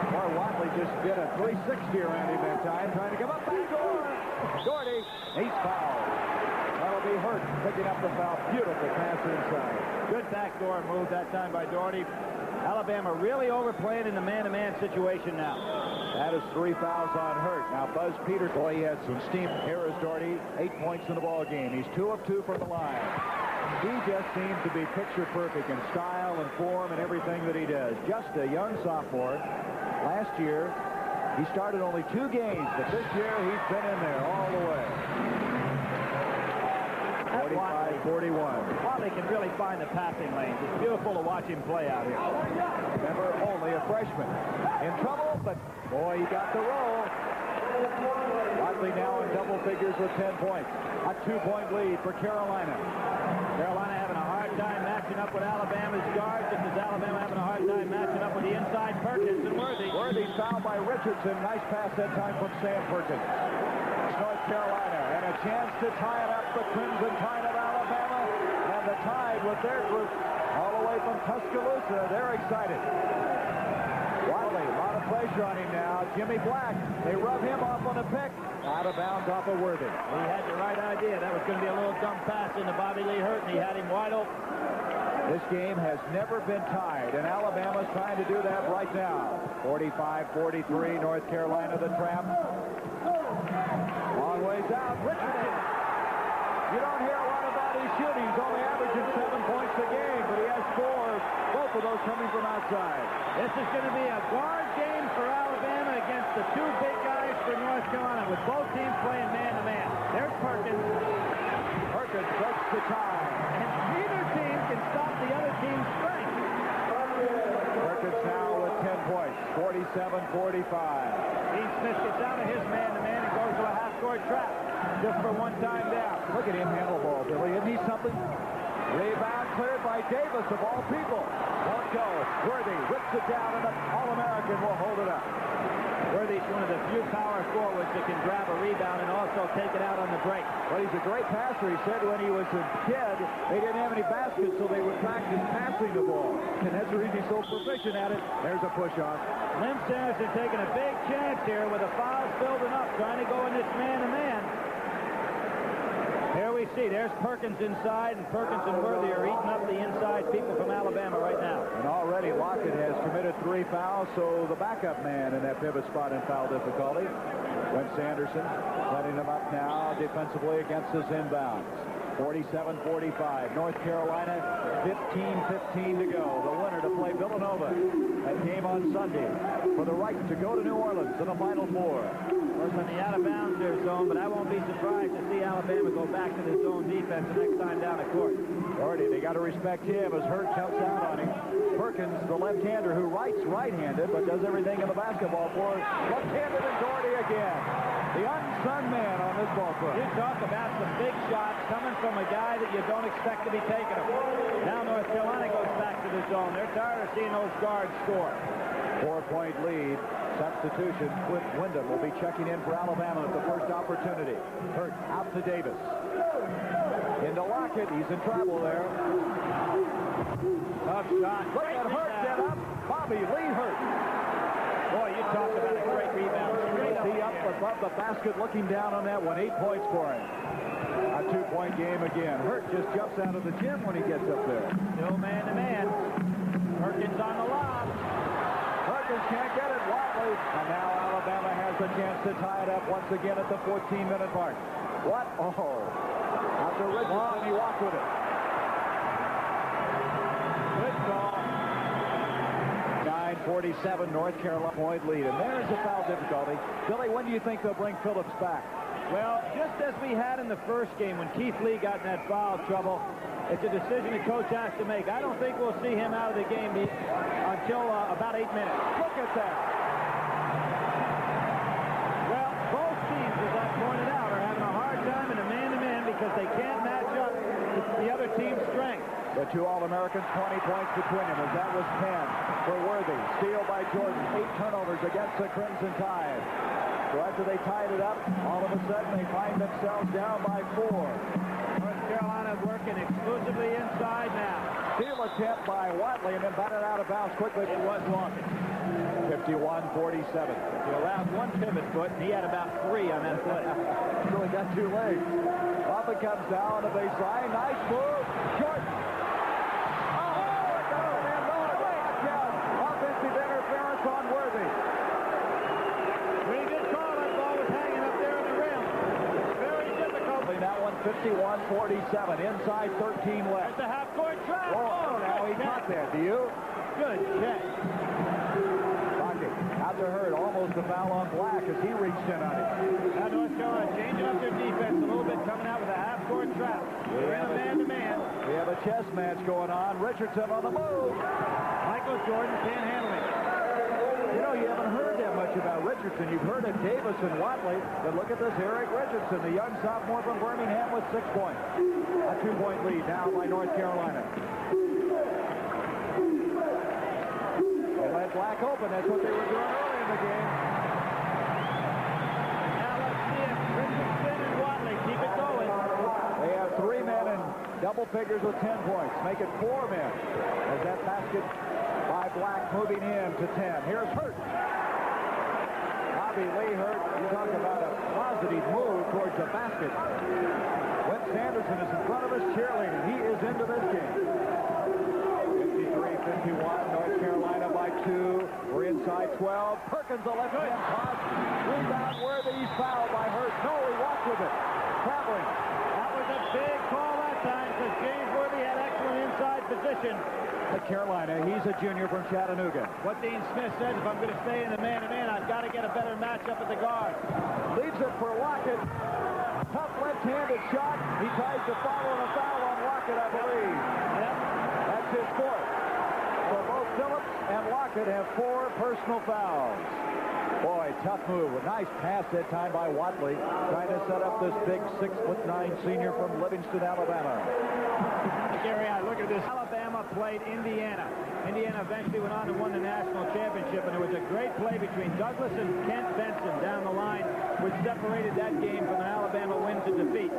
Boy, Watley just did a 360 around him that time, trying to come up back door. Doherty, he's fouled. That'll be Hurt picking up the foul. Beautiful pass inside. Good backdoor move that time by Doherty. Alabama really overplaying in the man-to-man situation now. That is 3 fouls on Hurt. Now Buzz Peters, boy, he has some steam. Here is Doherty, 8 points in the ball game. He's 2 of 2 from the line. He just seems to be picture perfect in style and form and everything that he does. Just a young sophomore. Last year, he started only 2 games, but this year he's been in there all the way. 45-41. Watley can really find the passing lanes. It's beautiful to watch him play out here. Remember, only a freshman. In trouble, but boy, he got the roll. Watley now in double figures with 10 points. A 2-point lead for Carolina. Carolina having a hard time matching up with Alabama's guards, just as Alabama having a hard time matching up with the inside Perkins and Worthy. Worthy fouled by Richardson. Nice pass that time from Sam Perkins. North Carolina, and a chance to tie it up. The Crimson Tide of Alabama, and the Tide with their group all the way from Tuscaloosa. They're excited. Watley, a lot of pressure on him now. Jimmy Black, they rub him off on a pick. Out of bounds off of Worthy. He had the right idea. That was going to be a little dumb pass into Bobby Lee Hurt, and he had him wide open. This game has never been tied, and Alabama's trying to do that right now. 45-43, North Carolina the trap. Long ways out. Richardson. You don't hear a lot about his shooting. He's only averaging 7 points a game, but he has 4, both of those coming from outside. This is going to be a guard game for Alabama against the two big guys for North Carolina, with both teams playing man-to-man. There's Perkins. Perkins breaks the tie. And neither team can stop the other team's strength. Perkins now with 10 points, 47-45. Dean Smith gets out of his man-to-man and goes to a half-court trap just for one time down. Look at him handle the ball, Billy. Isn't he something? Rebound cleared by Davis, of all people. Won't go. Worthy rips it down, and an All-American will hold it up. Worthy's one of the few power forwards that can grab a rebound and also take it out on the break. Well, he's a great passer. He said when he was a kid, they didn't have any baskets, so they would practice passing the ball. And that's the reason he's so proficient at it. There's a push-off. Lynn Sanderson taking a big chance here with the fouls building up, trying to go in this man-to-man. Here we see, there's Perkins inside, and Perkins and Worthy are eating up the inside people from Alabama right now. And already Lockett has committed 3 fouls, so the backup man in that pivot spot in foul difficulty. When Sanderson setting him up now defensively against his inbounds. 47-45. North Carolina, 15-15 to go. The winner to play Villanova. That game on Sunday for the right to go to New Orleans in the Final Four. Of course, on the out-of-bounds there zone, but I won't be surprised to see Alabama go back to the zone defense the next time down the court. Doherty, they got to respect him as Hurt jumps out on him. Perkins, the left-hander who writes right-handed but does everything in the basketball for left-handed, and Doherty again. The unsung man on this ball club. You talk about some big shots coming from a guy that you don't expect to be taking them. Now North Carolina goes back to the zone. They're tired of seeing those guards score. 4-point lead. Substitution. Clint Wyndham will be checking in for Alabama at the first opportunity. Hurt out to Davis. Into Lockett. He's in trouble there. Tough shot. Look at Hurt get up. Bobby Lee Hurt. Boy, you talked about a great rebound. He up above the basket looking down on that one. 8 points for him. A 2-point game again. Hurt just jumps out of the gym when he gets up there. Still man-to-man. Perkins on the lob. Perkins can't get it. Watley. And now Alabama has a chance to tie it up once again at the 14-minute mark. What? Oh. After Richardson, he walked with it. Good call. 9:47, North Carolina point lead. And there's a foul difficulty. Billy, when do you think they'll bring Phillips back? Well, just as we had in the first game when Keith Lee got in that foul trouble, it's a decision the coach has to make. I don't think we'll see him out of the game until about 8 minutes. Look at that. Well, both teams, as I pointed out, are having a hard time in a man-to-man because they can't match up the other team's strength. The two All-Americans, 20 points between them, as that was 10 for Worthy. Steal by Jordan. 8 turnovers against the Crimson Tide. So after they tied it up, all of a sudden they find themselves down by 4. North Carolina working exclusively inside now. Steal attempt by Watley and then batted out of bounds quickly. It was Walker. 51-47. He allowed one pivot foot, and he had about 3 on that play. Really got 2 legs. Up it comes down the baseline. Nice move. Jordan. Offensive interference on Worthy. Pretty good call. That ball was hanging up there in the rim. Very difficult. That one 51-47. Inside 13 left. It's a half-court trap. Oh, now he caught that. Do you? Good check. Pocket out to Hurt. Almost a foul on Black as he reached in on it. Now North Carolina changing up their defense a little bit, coming out with a half-court trap. They're in a man-to-man. We have a chess match going on. Richardson on the move. Michael Jordan can't handle it. You know, you haven't heard that much about Richardson. You've heard of Davis and Watley, but look at this Eric Richardson, the young sophomore from Birmingham with 6 points. A 2-point lead now by North Carolina. They let Black open. That's what they were doing early in the game. Now let's see if Richardson and Watley keep it going. They have 3 men in double figures with 10 points. Make it 4 men as that basket by Black moving in to 10. Here's Hurt. Bobby Lee Hurt. You talk about a positive move towards the basket. When Sanderson is in front of us cheerleading, he is into this game. 53-51, North Carolina by 2. We're inside 12. Perkins, the left-hand toss. Rebound Worthy. He's fouled by Hurt. No, he walked with it. Traveling. That was a big position. Carolina, he's a junior from Chattanooga. What Dean Smith says, if I'm going to stay in the man-to-man, I've got to get a better matchup at the guard. Leaves it for Lockett. Tough left-handed shot. He tries to follow a foul on Lockett, I believe. Yep. That's his fourth. So both Phillips and Lockett have 4 personal fouls. Boy, tough move. A nice pass that time by Watley, trying to set up this big 6'9" senior from Livingston, Alabama. Gary, I look at this. Alabama played Indiana. Indiana eventually went on and won the national championship, and it was a great play between Douglas and Kent Benson down the line, which separated that game from an Alabama win to defeat.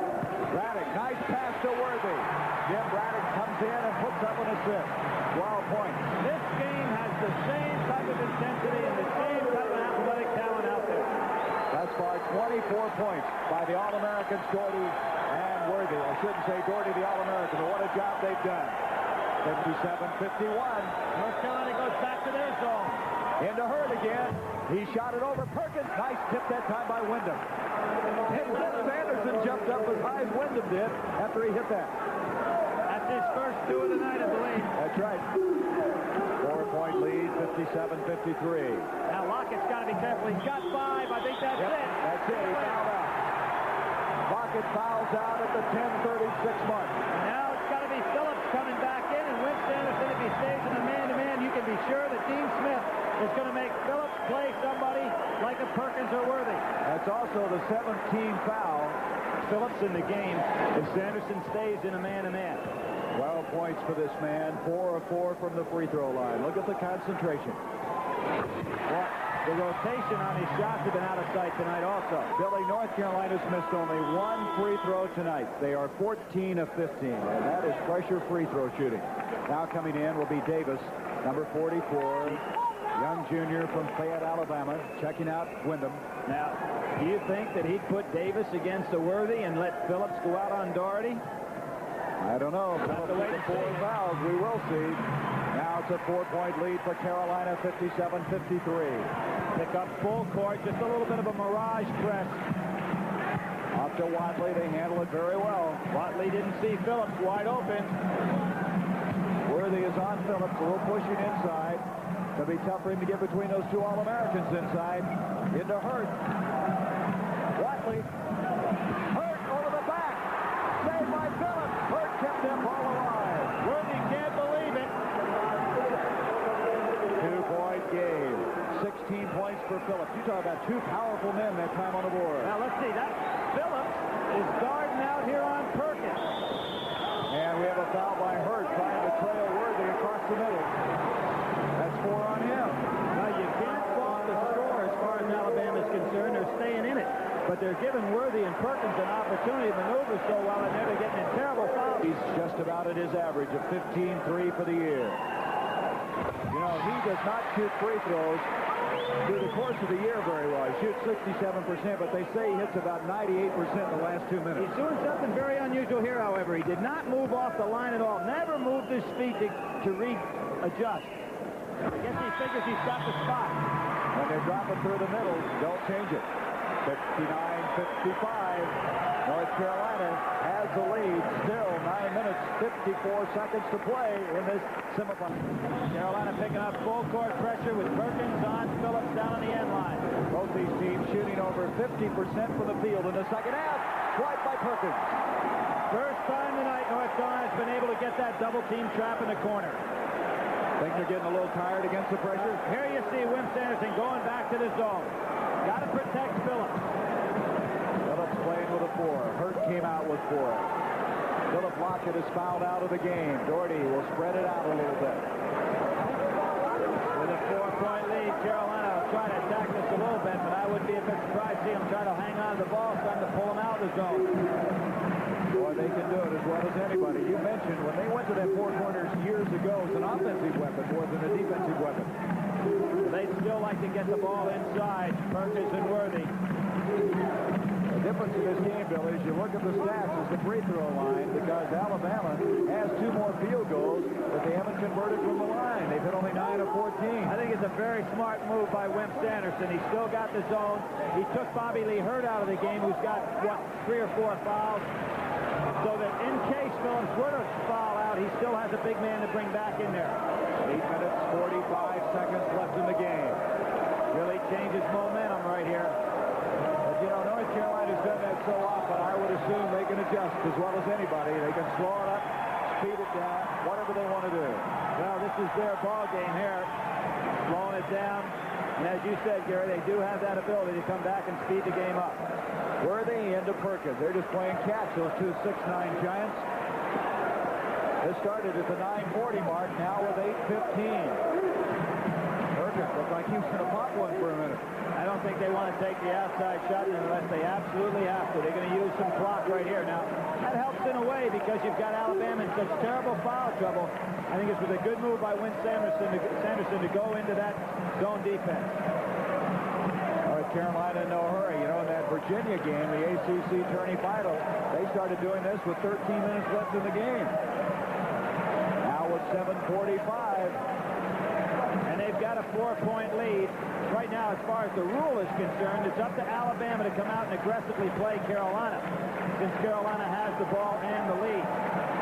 Braddock, nice pass to Worthy. Jim Braddock comes in and puts up an assist. 12 points. This game has the same type of intensity and the same type of athletic talent out there. Thus far, 24 points by the All-Americans, Doherty and Worthy. I shouldn't say Doherty, the All-American, but what a job they've done. 57-51. North Carolina goes back to their zone. Into Hurd again. He shot it over Perkins. Nice tip that time by Wyndham. And Sanderson jumped up as high as Wyndham did after he hit that. That's his first 2 of the night, I believe. That's right. 4-point lead, 57-53. Now Lockett's got to be careful. He's got 5. I think that's it. That's it. He fouled out. Lockett fouls out at the 10:36 mark. Now it's got to be Phillips coming back in, and Wimp Sanderson, if he stays in the man-to-man, you can be sure that Dean Smith is going to make Phillips play somebody like a Perkins or Worthy. That's also the 17th foul. Phillips in the game if Sanderson stays in a man-to-man. 12 points for this man. 4 of 4 from the free throw line. Look at the concentration. Well, the rotation on his shots have been out of sight tonight also. Billy, North Carolina's missed only 1 free throw tonight. They are 14 of 15, and that is pressure free throw shooting. Now coming in will be Davis, number 44, young junior from Fayette, Alabama, checking out Wyndham. Now, do you think that he'd put Davis against the Worthy and let Phillips go out on Doherty? I don't know. Phillips with the 4 fouls. We will see. Now it's a 4-point lead for Carolina, 57-53. Pick up full court, just a little bit of a mirage press. Off to Watley. They handle it very well. Watley didn't see Phillips wide open. Worthy is on Phillips. A little pushing inside. It'll be tough for him to get between those 2 All-Americans inside. Into Hurd. Watley. Hurd over the back. Saved by Phillips. Hurd kept that ball alive. Worthy can't believe it. 2-point game. 16 points for Phillips. You talk about 2 powerful men that time on the board. Now let's see. That Phillips is guarding out here on Perkins. And we have a foul by Hurd trying to trail Worthy across the middle. That's 4 on him. Now you can't fault the score as far as Alabama's concerned. They're staying in it. But they're giving Worthy and Perkins an opportunity to maneuver so well, and they're getting in terrible fouls. He's just about at his average of 15-3 for the year. You know, he does not shoot free throws through the course of the year very well. He shoots 67%, but they say he hits about 98% in the last 2 minutes. He's doing something very unusual here, however. He did not move off the line at all. Never moved his feet to readjust. I guess he figures he's got the spot. When they drop it through the middle, don't change it. 59-55. North Carolina has the lead. Still 9 minutes, 54 seconds to play in this semifinal. Carolina picking up full court pressure with Perkins on Phillips down on the end line. Both these teams shooting over 50% from the field in the second half. Swipe by Perkins. First time tonight North Carolina's been able to get that double team trap in the corner. Think they're getting a little tired against the pressure? Here you see Wimp Sanderson going back to the zone. Got to protect Phillips. Phillips playing with a 4. Hurd came out with 4. Philip Lockett is fouled out of the game. Doherty will spread it out a little bit. With a 4-point lead, Carolina will try to attack this a little bit, but I wouldn't be a bit surprised to see them try to hang on to the ball, trying to pull them out of the zone. Boy, they can do it as well as anybody. You mentioned when they went to that 4 corners years ago, it was an offensive weapon more than a defensive weapon. They'd still like to get the ball inside, Perkins and Worthy. difference in this game, Billy, is you look at the stats as the free throw line, because Alabama has 2 more field goals, but they haven't converted from the line. They've hit only 9 of 14. I think it's a very smart move by Wimp Sanderson. He still got the zone. He took Bobby Lee Hurt out of the game, who's got, what, 3 or 4 fouls, so that in case Phillips were to foul out, he still has a big man to bring back in there. 8 minutes, 45 seconds left in the game. Really changes momentum right here. But, you know, North Carolina's done that so often, I would assume they can adjust as well as anybody. They can slow it up, speed it down, whatever they want to do. Well, this is their ball game here, slowing it down. And as you said, Gary, they do have that ability to come back and speed the game up. Worthy into Perkins. They're just playing catch, those two 6'9" giants. This started at the 9:40 mark, now with 8:15. Perkins looked like he was going to pop one for a minute. I don't think they want to take the outside shot unless they absolutely have to. They're going to use some clock right here. Now, that helps in a way because you've got Alabama in such terrible foul trouble. I think it was a good move by Wimp Sanderson to go into that zone defense. North Carolina in no hurry. You know, in that Virginia game, the ACC tourney final, they started doing this with 13 minutes left in the game. Now with 7:45. And they've got a 4-point lead. Right now, as far as the rule is concerned, it's up to Alabama to come out and aggressively play Carolina, since Carolina has the ball and the lead.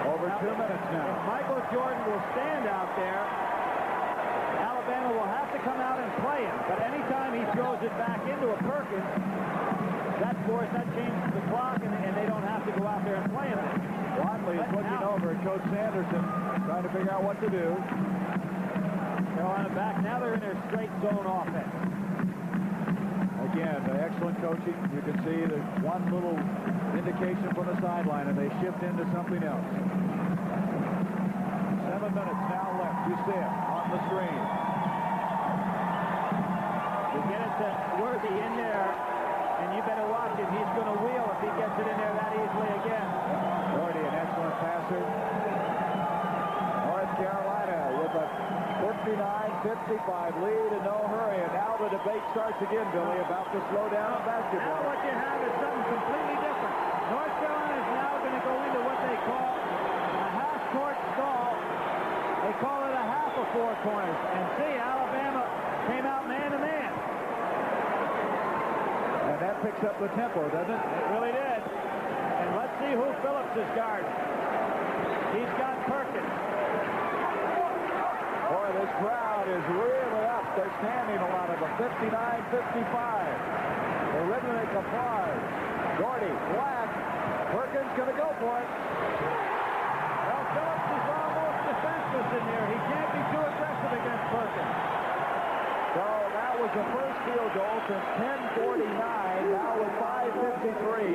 Over 2 minutes now. If Michael Jordan will stand out there, Alabama will have to come out and play him. But anytime he throws it back into a Perkins, that changes the clock, and they don't have to go out there and play him. Wadley is looking over at Coach Sanderson, trying to figure out what to do. Carolina back. Now they're in their straight zone offense. Again, excellent coaching. You can see there's one little indication from the sideline, and they shift into something else. 7 minutes now left. You see it on the screen. You get it to Worthy in there, and you better watch him. He's going to wheel if he gets it in there that easily again. Worthy, an excellent passer. North Carolina with a 59-55 lead and no hurry. And now the debate starts again, Billy, about the slowdown of basketball. Now what you have is something completely different. North Carolina is now going to go into what they call a half-court stall. They call it a half of 4 corners. And see, Alabama came out man-to-man. And that picks up the tempo, doesn't it? It really did. And let's see who Phillips is guarding. He's got Perkins. Boy, this crowd is really up. They're standing, a lot of them. 59-55. The rhythmic applause. Gordy, Black. Perkins going to go for it. Well, Phillips is almost defenseless in there. He can't be too aggressive against Perkins. So that was the first field goal since 10:49. Now with 5:53.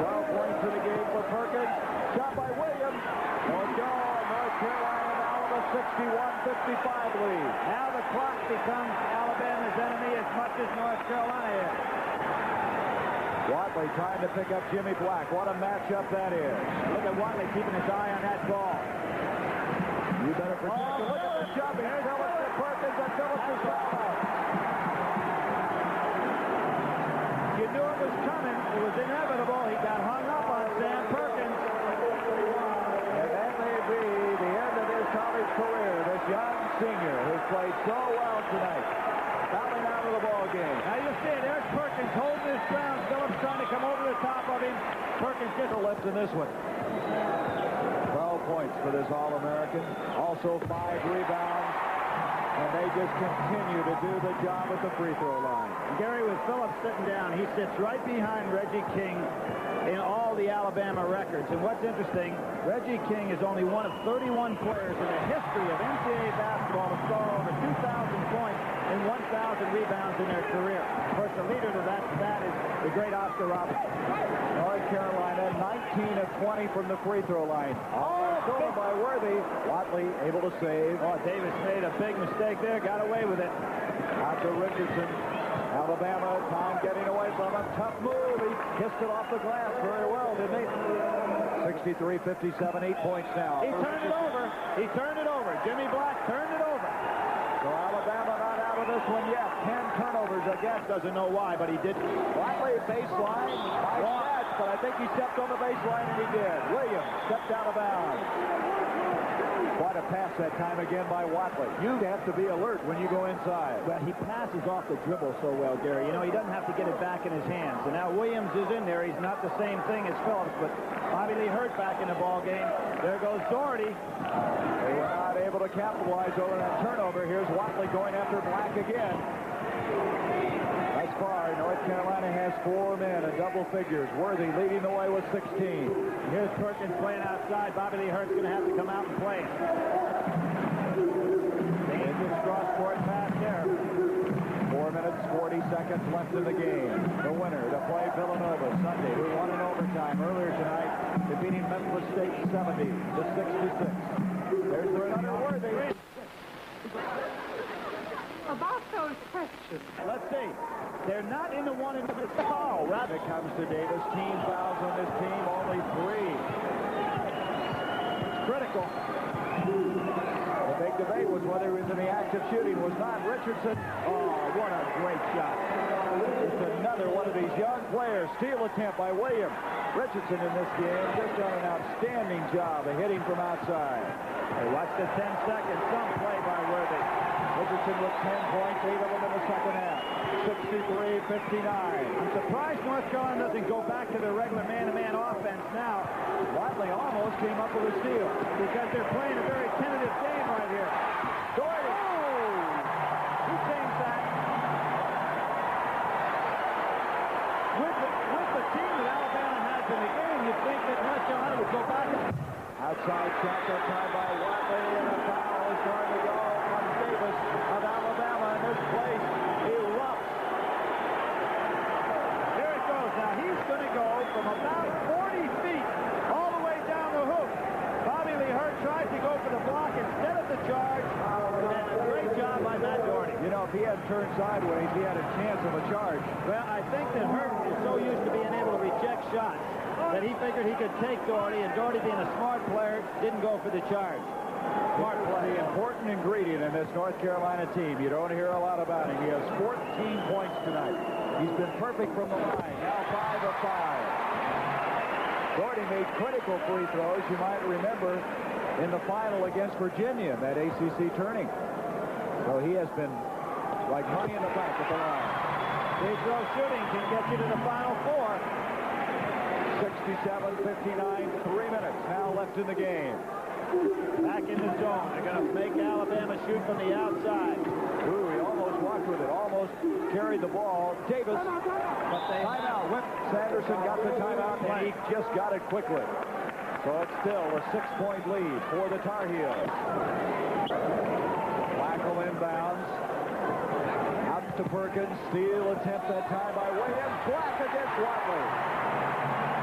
12 points in the game for Perkins. Shot by Williams. North Carolina now with a 61-55 lead. Now the clock becomes Alabama's enemy as much as North Carolina is. Wadley trying to pick up Jimmy Black. What a matchup that is. Look at Wadley keeping his eye on that ball. You better protect him. Look at the jumping. Phillips to Perkins, and Phillips is fouled out. You knew it was coming. It was inevitable. He got hung up on Sam Perkins. And that may be the end of his college career. This young senior who's played so well tonight. Fouling out of the ball game. Now you see it. There's Perkins holding his ground. Phillips trying to come over the top of him. Perkins gets The lift in this one. 12 points for this All-American. Also 5 rebounds. And they just continue to do the job at the free throw line. Gary, with Phillips sitting down, he sits right behind Reggie King in all the Alabama records. And what's interesting, Reggie King is only one of 31 players in the history of NCAA basketball to score over 2,000 points and 1,000 rebounds in their career. Of course, the leader to that stat is the great Oscar Robertson. North Carolina, 19 of 20 from the free throw line. Goal by Worthy. Wadley able to save. Oh, Davis made a big mistake there. Got away with it. Out to Richardson. Alabama, time getting away from him. Tough move. He kissed it off the glass very well, didn't he? 63-57, 8 points now. He turned it over. He turned it over. Jimmy Black turned it over. So Alabama not out of of this one yet. 10 turnovers again. Doesn't know why, but he did. Watley baseline. Nice catch, but I think he stepped on the baseline, and he did. Williams stepped out of bounds. Quite a pass that time again by Watley. You have to be alert when you go inside. Well, he passes off the dribble so well, Gary. You know, he doesn't have to get it back in his hands. And now Williams is in there. He's not the same thing as Phillips, but Bobby Lee Hurt back in the ball game. There goes Doherty. They were not able to capitalize over that turnover. Here's Watley going after Black again. Thus far, North Carolina has 4 men in double figures. Worthy leading the way with 16. Here's Perkins playing outside. Bobby Lee Hurt's going to have to come out and play. Dangerous cross-court pass there. 4 minutes, 40 seconds left in the game. The winner to play Villanova Sunday, who won in overtime earlier tonight, defeating Memphis State 70 to 66. There's the runner, Worthy. About those questions. Let's see. They're not in the one in the foul. Rather comes to Davis. Team fouls on this team, only 3. It's critical. The big debate was whether he was in the act of shooting. Was not Richardson. Oh, what a great shot. It's another one of these young players. Steal attempt by Williams. Richardson in this game just done an outstanding job of hitting from outside. Hey, watch the 10 seconds. Some play by Worthy. Richardson with 10 points, 8 of them in the second half. 63-59. I'm surprised North Carolina doesn't go back to their regular man-to-man offense now. Watley almost came up with a steal. Because they're playing a very tentative game right here. Doherty. Oh! He changed that. With the team that Alabama has in the game, you'd think that North Carolina would go back. Outside shot that time by Watley, and a foul is going to go on Davis of Alabama, and this place erupts. There it goes. Now he's going to go from about 40 feet all the way down the hoop. Bobby Lee Hurt tried to go for the block instead of the charge. And a great job by Matt Doherty. You know, if he had turned sideways, he had a chance of a charge. Well, I think that Hurt is so used to being able to reject shots that he figured he could take Doherty, and Doherty, being a smart player, didn't go for the charge. Smart play. The important ingredient in this North Carolina team. You don't hear a lot about him. He has 14 points tonight. He's been perfect from the line. Now 5 of 5. Doherty made critical free throws, you might remember, in the final against Virginia, that ACC tourney. So he has been like money in the bank at the line. Free throw shooting can get you to the Final Four. 67-59, 3 minutes now left in the game. Back in the zone. They're going to make Alabama shoot from the outside. Ooh, he almost walked with it. Almost carried the ball. Davis. Timeout. Sanderson got the timeout, and he just got it quickly. So it's still a 6-point lead for the Tar Heels. Flacco inbounds. Out to Perkins. Steal attempt that time by Williams. Black against Watley.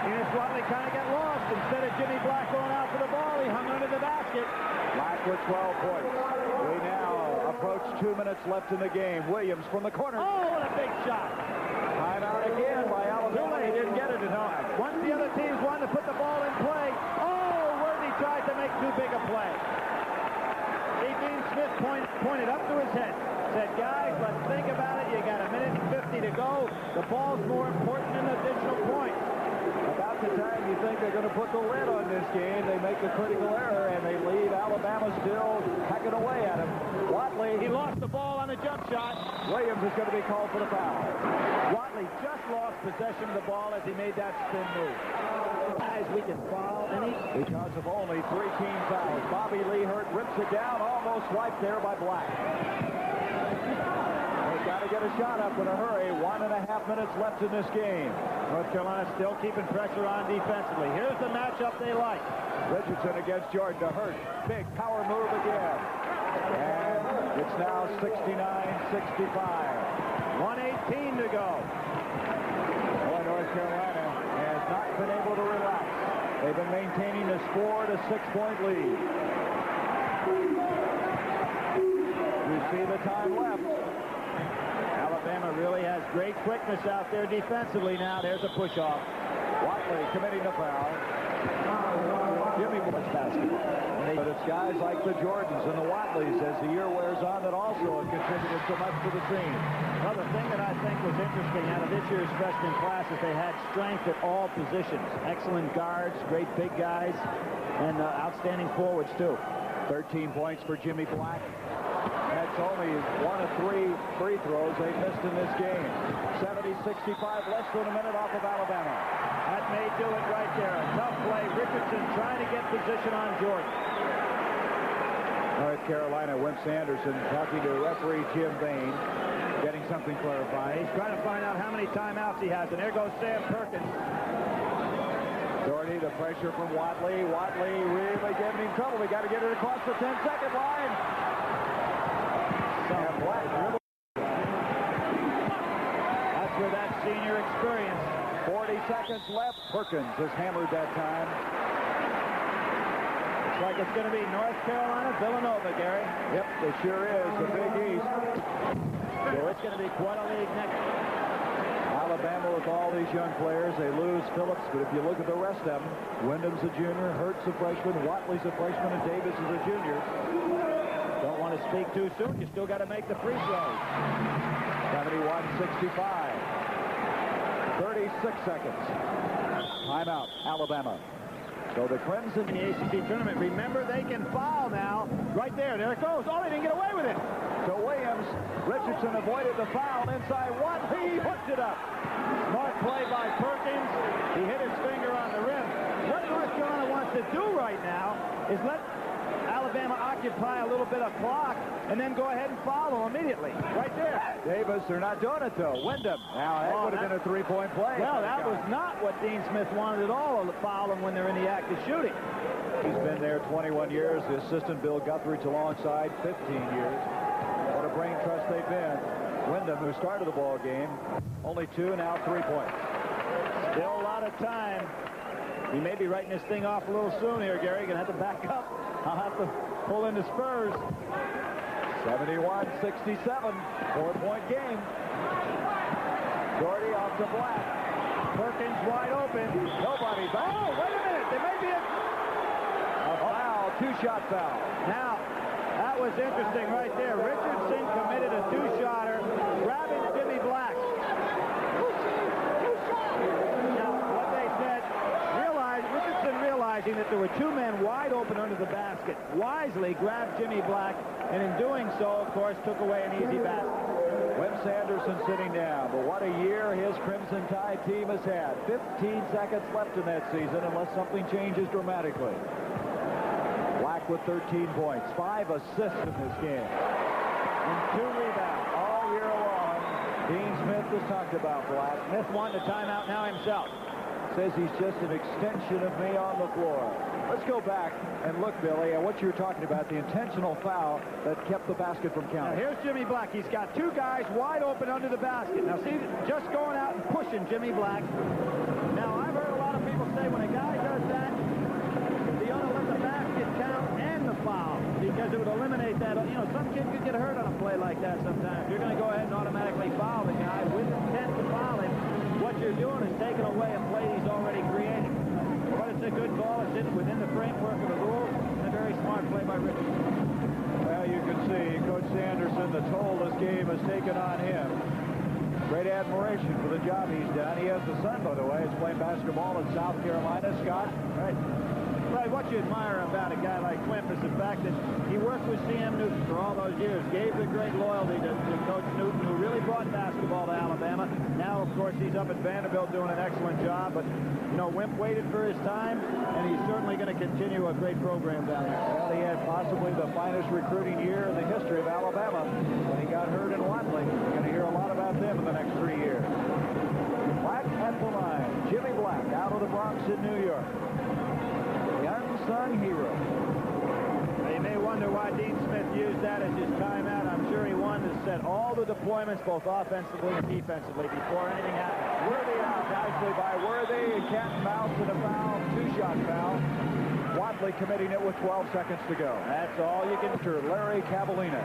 Here's Watley kind of got lost. Instead of Jimmy Black going out for the ball, he hung under the basket. Black with 12 points. We now approach 2 minutes left in the game. Williams from the corner. Oh, what a big shot. Timeout again by Alabama. He didn't get it enough. Once the other teams wanted to put the ball in play, oh, Worthy tried to make too big a play. Dean Smith pointed up to his head. Said, guys, let's think about it. You got 1:50 to go. The ball's more important than additional points. About the time you think they're going to put the lid on this game, they make the critical error, and they leave Alabama still hacking away at him. Watley. He lost the ball on a jump shot. Williams is going to be called for the foul. Watley just lost possession of the ball as he made that spin move. Guys, we can foul any. Because of only 3 team fouls. Bobby Lee Hurt rips it down, almost wiped there by Black. They've got to get a shot up in a hurry. 1.5 minutes left in this game. North Carolina still keeping pressure on defensively. Here's the matchup they like. Richardson against Jordan to Hurt. Big power move again. And it's now 69-65. 1:18 to go. Boy, North Carolina has not been able to relax. They've been maintaining this 4 to 6-point lead. You see the time left. Alabama really has great quickness out there defensively now. There's a push-off. Watley committing the foul. Jimmy Black's basketball. But it's guys like the Jordans and the Watleys as the year wears on that also have contributed so much to the team. Another thing that I think was interesting out of this year's freshman class is they had strength at all positions. Excellent guards, great big guys, and outstanding forwards, too. 13 points for Jimmy Black. That's only 1 of 3 free throws they missed in this game. 70-65, less than a minute off of Alabama. That may do it right there. A tough play. Richardson trying to get position on Jordan. North Carolina, Wimp Sanderson talking to referee Jim Bain, getting something clarified. He's trying to find out how many timeouts he has, and there goes Sam Perkins. Doherty, the pressure from Watley. Watley really getting in trouble. We got to get it across the 10-second line. Sam Black dribble. That's where that senior experience. 40 seconds left. Perkins has hammered that time. Looks like it's going to be North Carolina, Villanova, Gary. Yep, it sure is. The Big East. So it's going to be quite a league next. Alabama with all these young players. They lose Phillips, but if you look at the rest of them, Wyndham's a junior, Hurt's a freshman, Watley's a freshman, and Davis is a junior. Don't want to speak too soon. You still got to make the free throws. 71-65. 36 seconds. Timeout, Alabama. So the Crimson In the ACC tournament, remember they can foul now. Right there, there it goes. Oh, they didn't get away with it. to Williams. Richardson avoided the foul inside one. He hooked it up. Smart play by Perkins. He hit his finger on the rim. What North Carolina wants to do right now is let Alabama occupy a little bit of clock and then go ahead and foul them immediately. Right there. Davis, they're not doing it, though. Wyndham. Now, that would have been a three-point play. Well, that was not what Dean Smith wanted at all, to foul them when they're in the act of shooting. He's been there 21 years. The assistant Bill Guthridge alongside 15 years. What a brain trust they've been. Wyndham, who started the ball game, only 2, now 3 points. Still a lot of time. We may be writing this thing off a little soon here, Gary. You're going to have to back up. I'll have to pull in the Spurs. 71-67, 4-point game. Doherty off to Black. Perkins wide open. Nobody back. Oh, wait a minute. There may be a foul, two-shot foul. Now, that was interesting right there. Richardson committed a two-shotter, grabbing Jimmy Black. Now, what they said, Richardson realizing that there were 2 men wide open under the basket, wisely grabbed Jimmy Black, and in doing so, of course, took away an easy basket. Wim Sanderson sitting down, but what a year his Crimson Tide team has had. 15 seconds left in that season unless something changes dramatically. Black with 13 points, 5 assists in this game, and 2 rebounds all year long. Dean Smith has talked about Black. Smith won the timeout now himself. Says he's just an extension of me on the floor. Let's go back and look, Billy, at what you were talking about, the intentional foul that kept the basket from counting. Now, here's Jimmy Black. He's got 2 guys wide open under the basket. Now, see, just going out and pushing Jimmy Black. Now, I've heard a lot of people say when a guy does that, you ought to let the basket count and the foul, because it would eliminate that. You know, some kid could get hurt on a play like that sometimes. You're going to go ahead and automatically foul the guy with intent to foul him. What you're doing is taking away a play he's already created. But it's a good call. It's within the framework of the rules, and a very smart play by Richardson. Well, you can see Coach Sanderson, the toll this game has taken on him. Great admiration for the job he's done. He has the son, by the way, is playing basketball in South Carolina. Scott? Right. Right, what you admire about a guy like Wimp is the fact that he worked with C.M. Newton for all those years, gave the great loyalty to Coach Newton, who really brought basketball to Alabama. Now, of course, he's up at Vanderbilt doing an excellent job, but, you know, Wimp waited for his time, and he's certainly going to continue a great program down there. Well, he had possibly the finest recruiting year in the history of Alabama when he got hurt in Watley. We're going to hear a lot about them in the next 3 years. Black at the line. Jimmy Black out of the Bronx in New York. Unsung hero. They may wonder why Dean Smith used that as his timeout. I'm sure he wanted to set all the deployments, both offensively and defensively, before anything happened. Worthy out nicely by Worthy. Cat and mouse and a foul. Two-shot foul. Watley committing it with 12 seconds to go. That's all you can do. Larry Cavallina.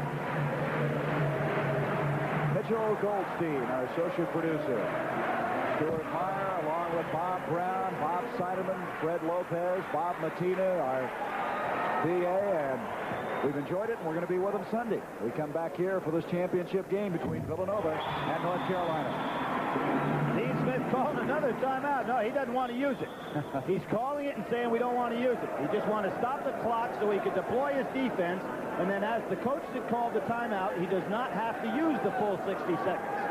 Mitchell Goldstein, our associate producer. Stuart Meyer, along with Bob Brown, Bob Seiderman, Fred Lopez, Bob Matina, our VA, and we've enjoyed it, and we're going to be with them Sunday. We come back here for this championship game between Villanova and North Carolina. Dean Smith calling another timeout. No, he doesn't want to use it. He's calling it and saying we don't want to use it. He just wants to stop the clock so he can deploy his defense, and then as the coach that called the timeout, he does not have to use the full 60 seconds.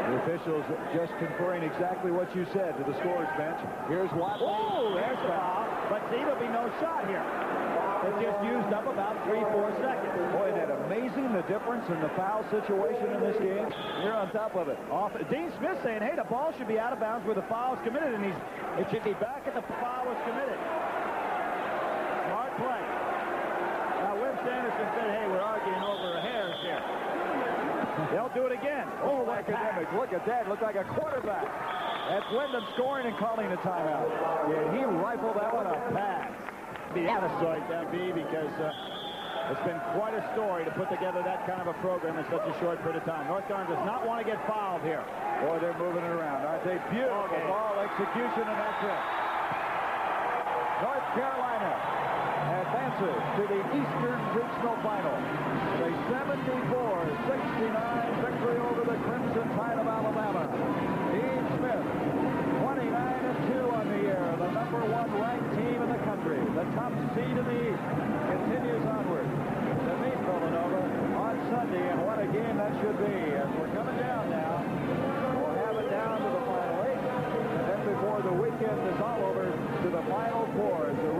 The officials just conferring exactly what you said to the scorer's bench. Here's Watley. Oh, there's the foul. But see, there'll be no shot here. It just used up about 3-4 seconds. Boy, isn't that amazing, the difference in the foul situation in this game? You're on top of it. Dean Smith saying, hey, the ball should be out of bounds where the foul is committed, and it should be back at the foul was committed. Smart play. Now, Wim Sanderson said, hey, we're arguing over hairs here. They'll do it again. Oh, academic. Look at that. Looked like a quarterback. That's Wyndham scoring and calling a timeout. Yeah, he rifled that one up. Pass. Be satisfied, that be, because it's been quite a story to put together that kind of a program in such a short period of time. North Carolina does not want to get fouled here. Boy, they're moving it around, aren't they? Beautiful ball execution, and that's it. North Carolina advances to the Eastern Regional Final. A 74-69 victory over the Crimson Tide of Alabama. Dean Smith, 29-2 on the year, the #1 ranked team in the country. The top seed in the East continues onward to meet Villanova on Sunday, and what a game that should be. As we're coming down now, we'll have it down to the Final 8, and then before the weekend is all over, to the Final 4 as the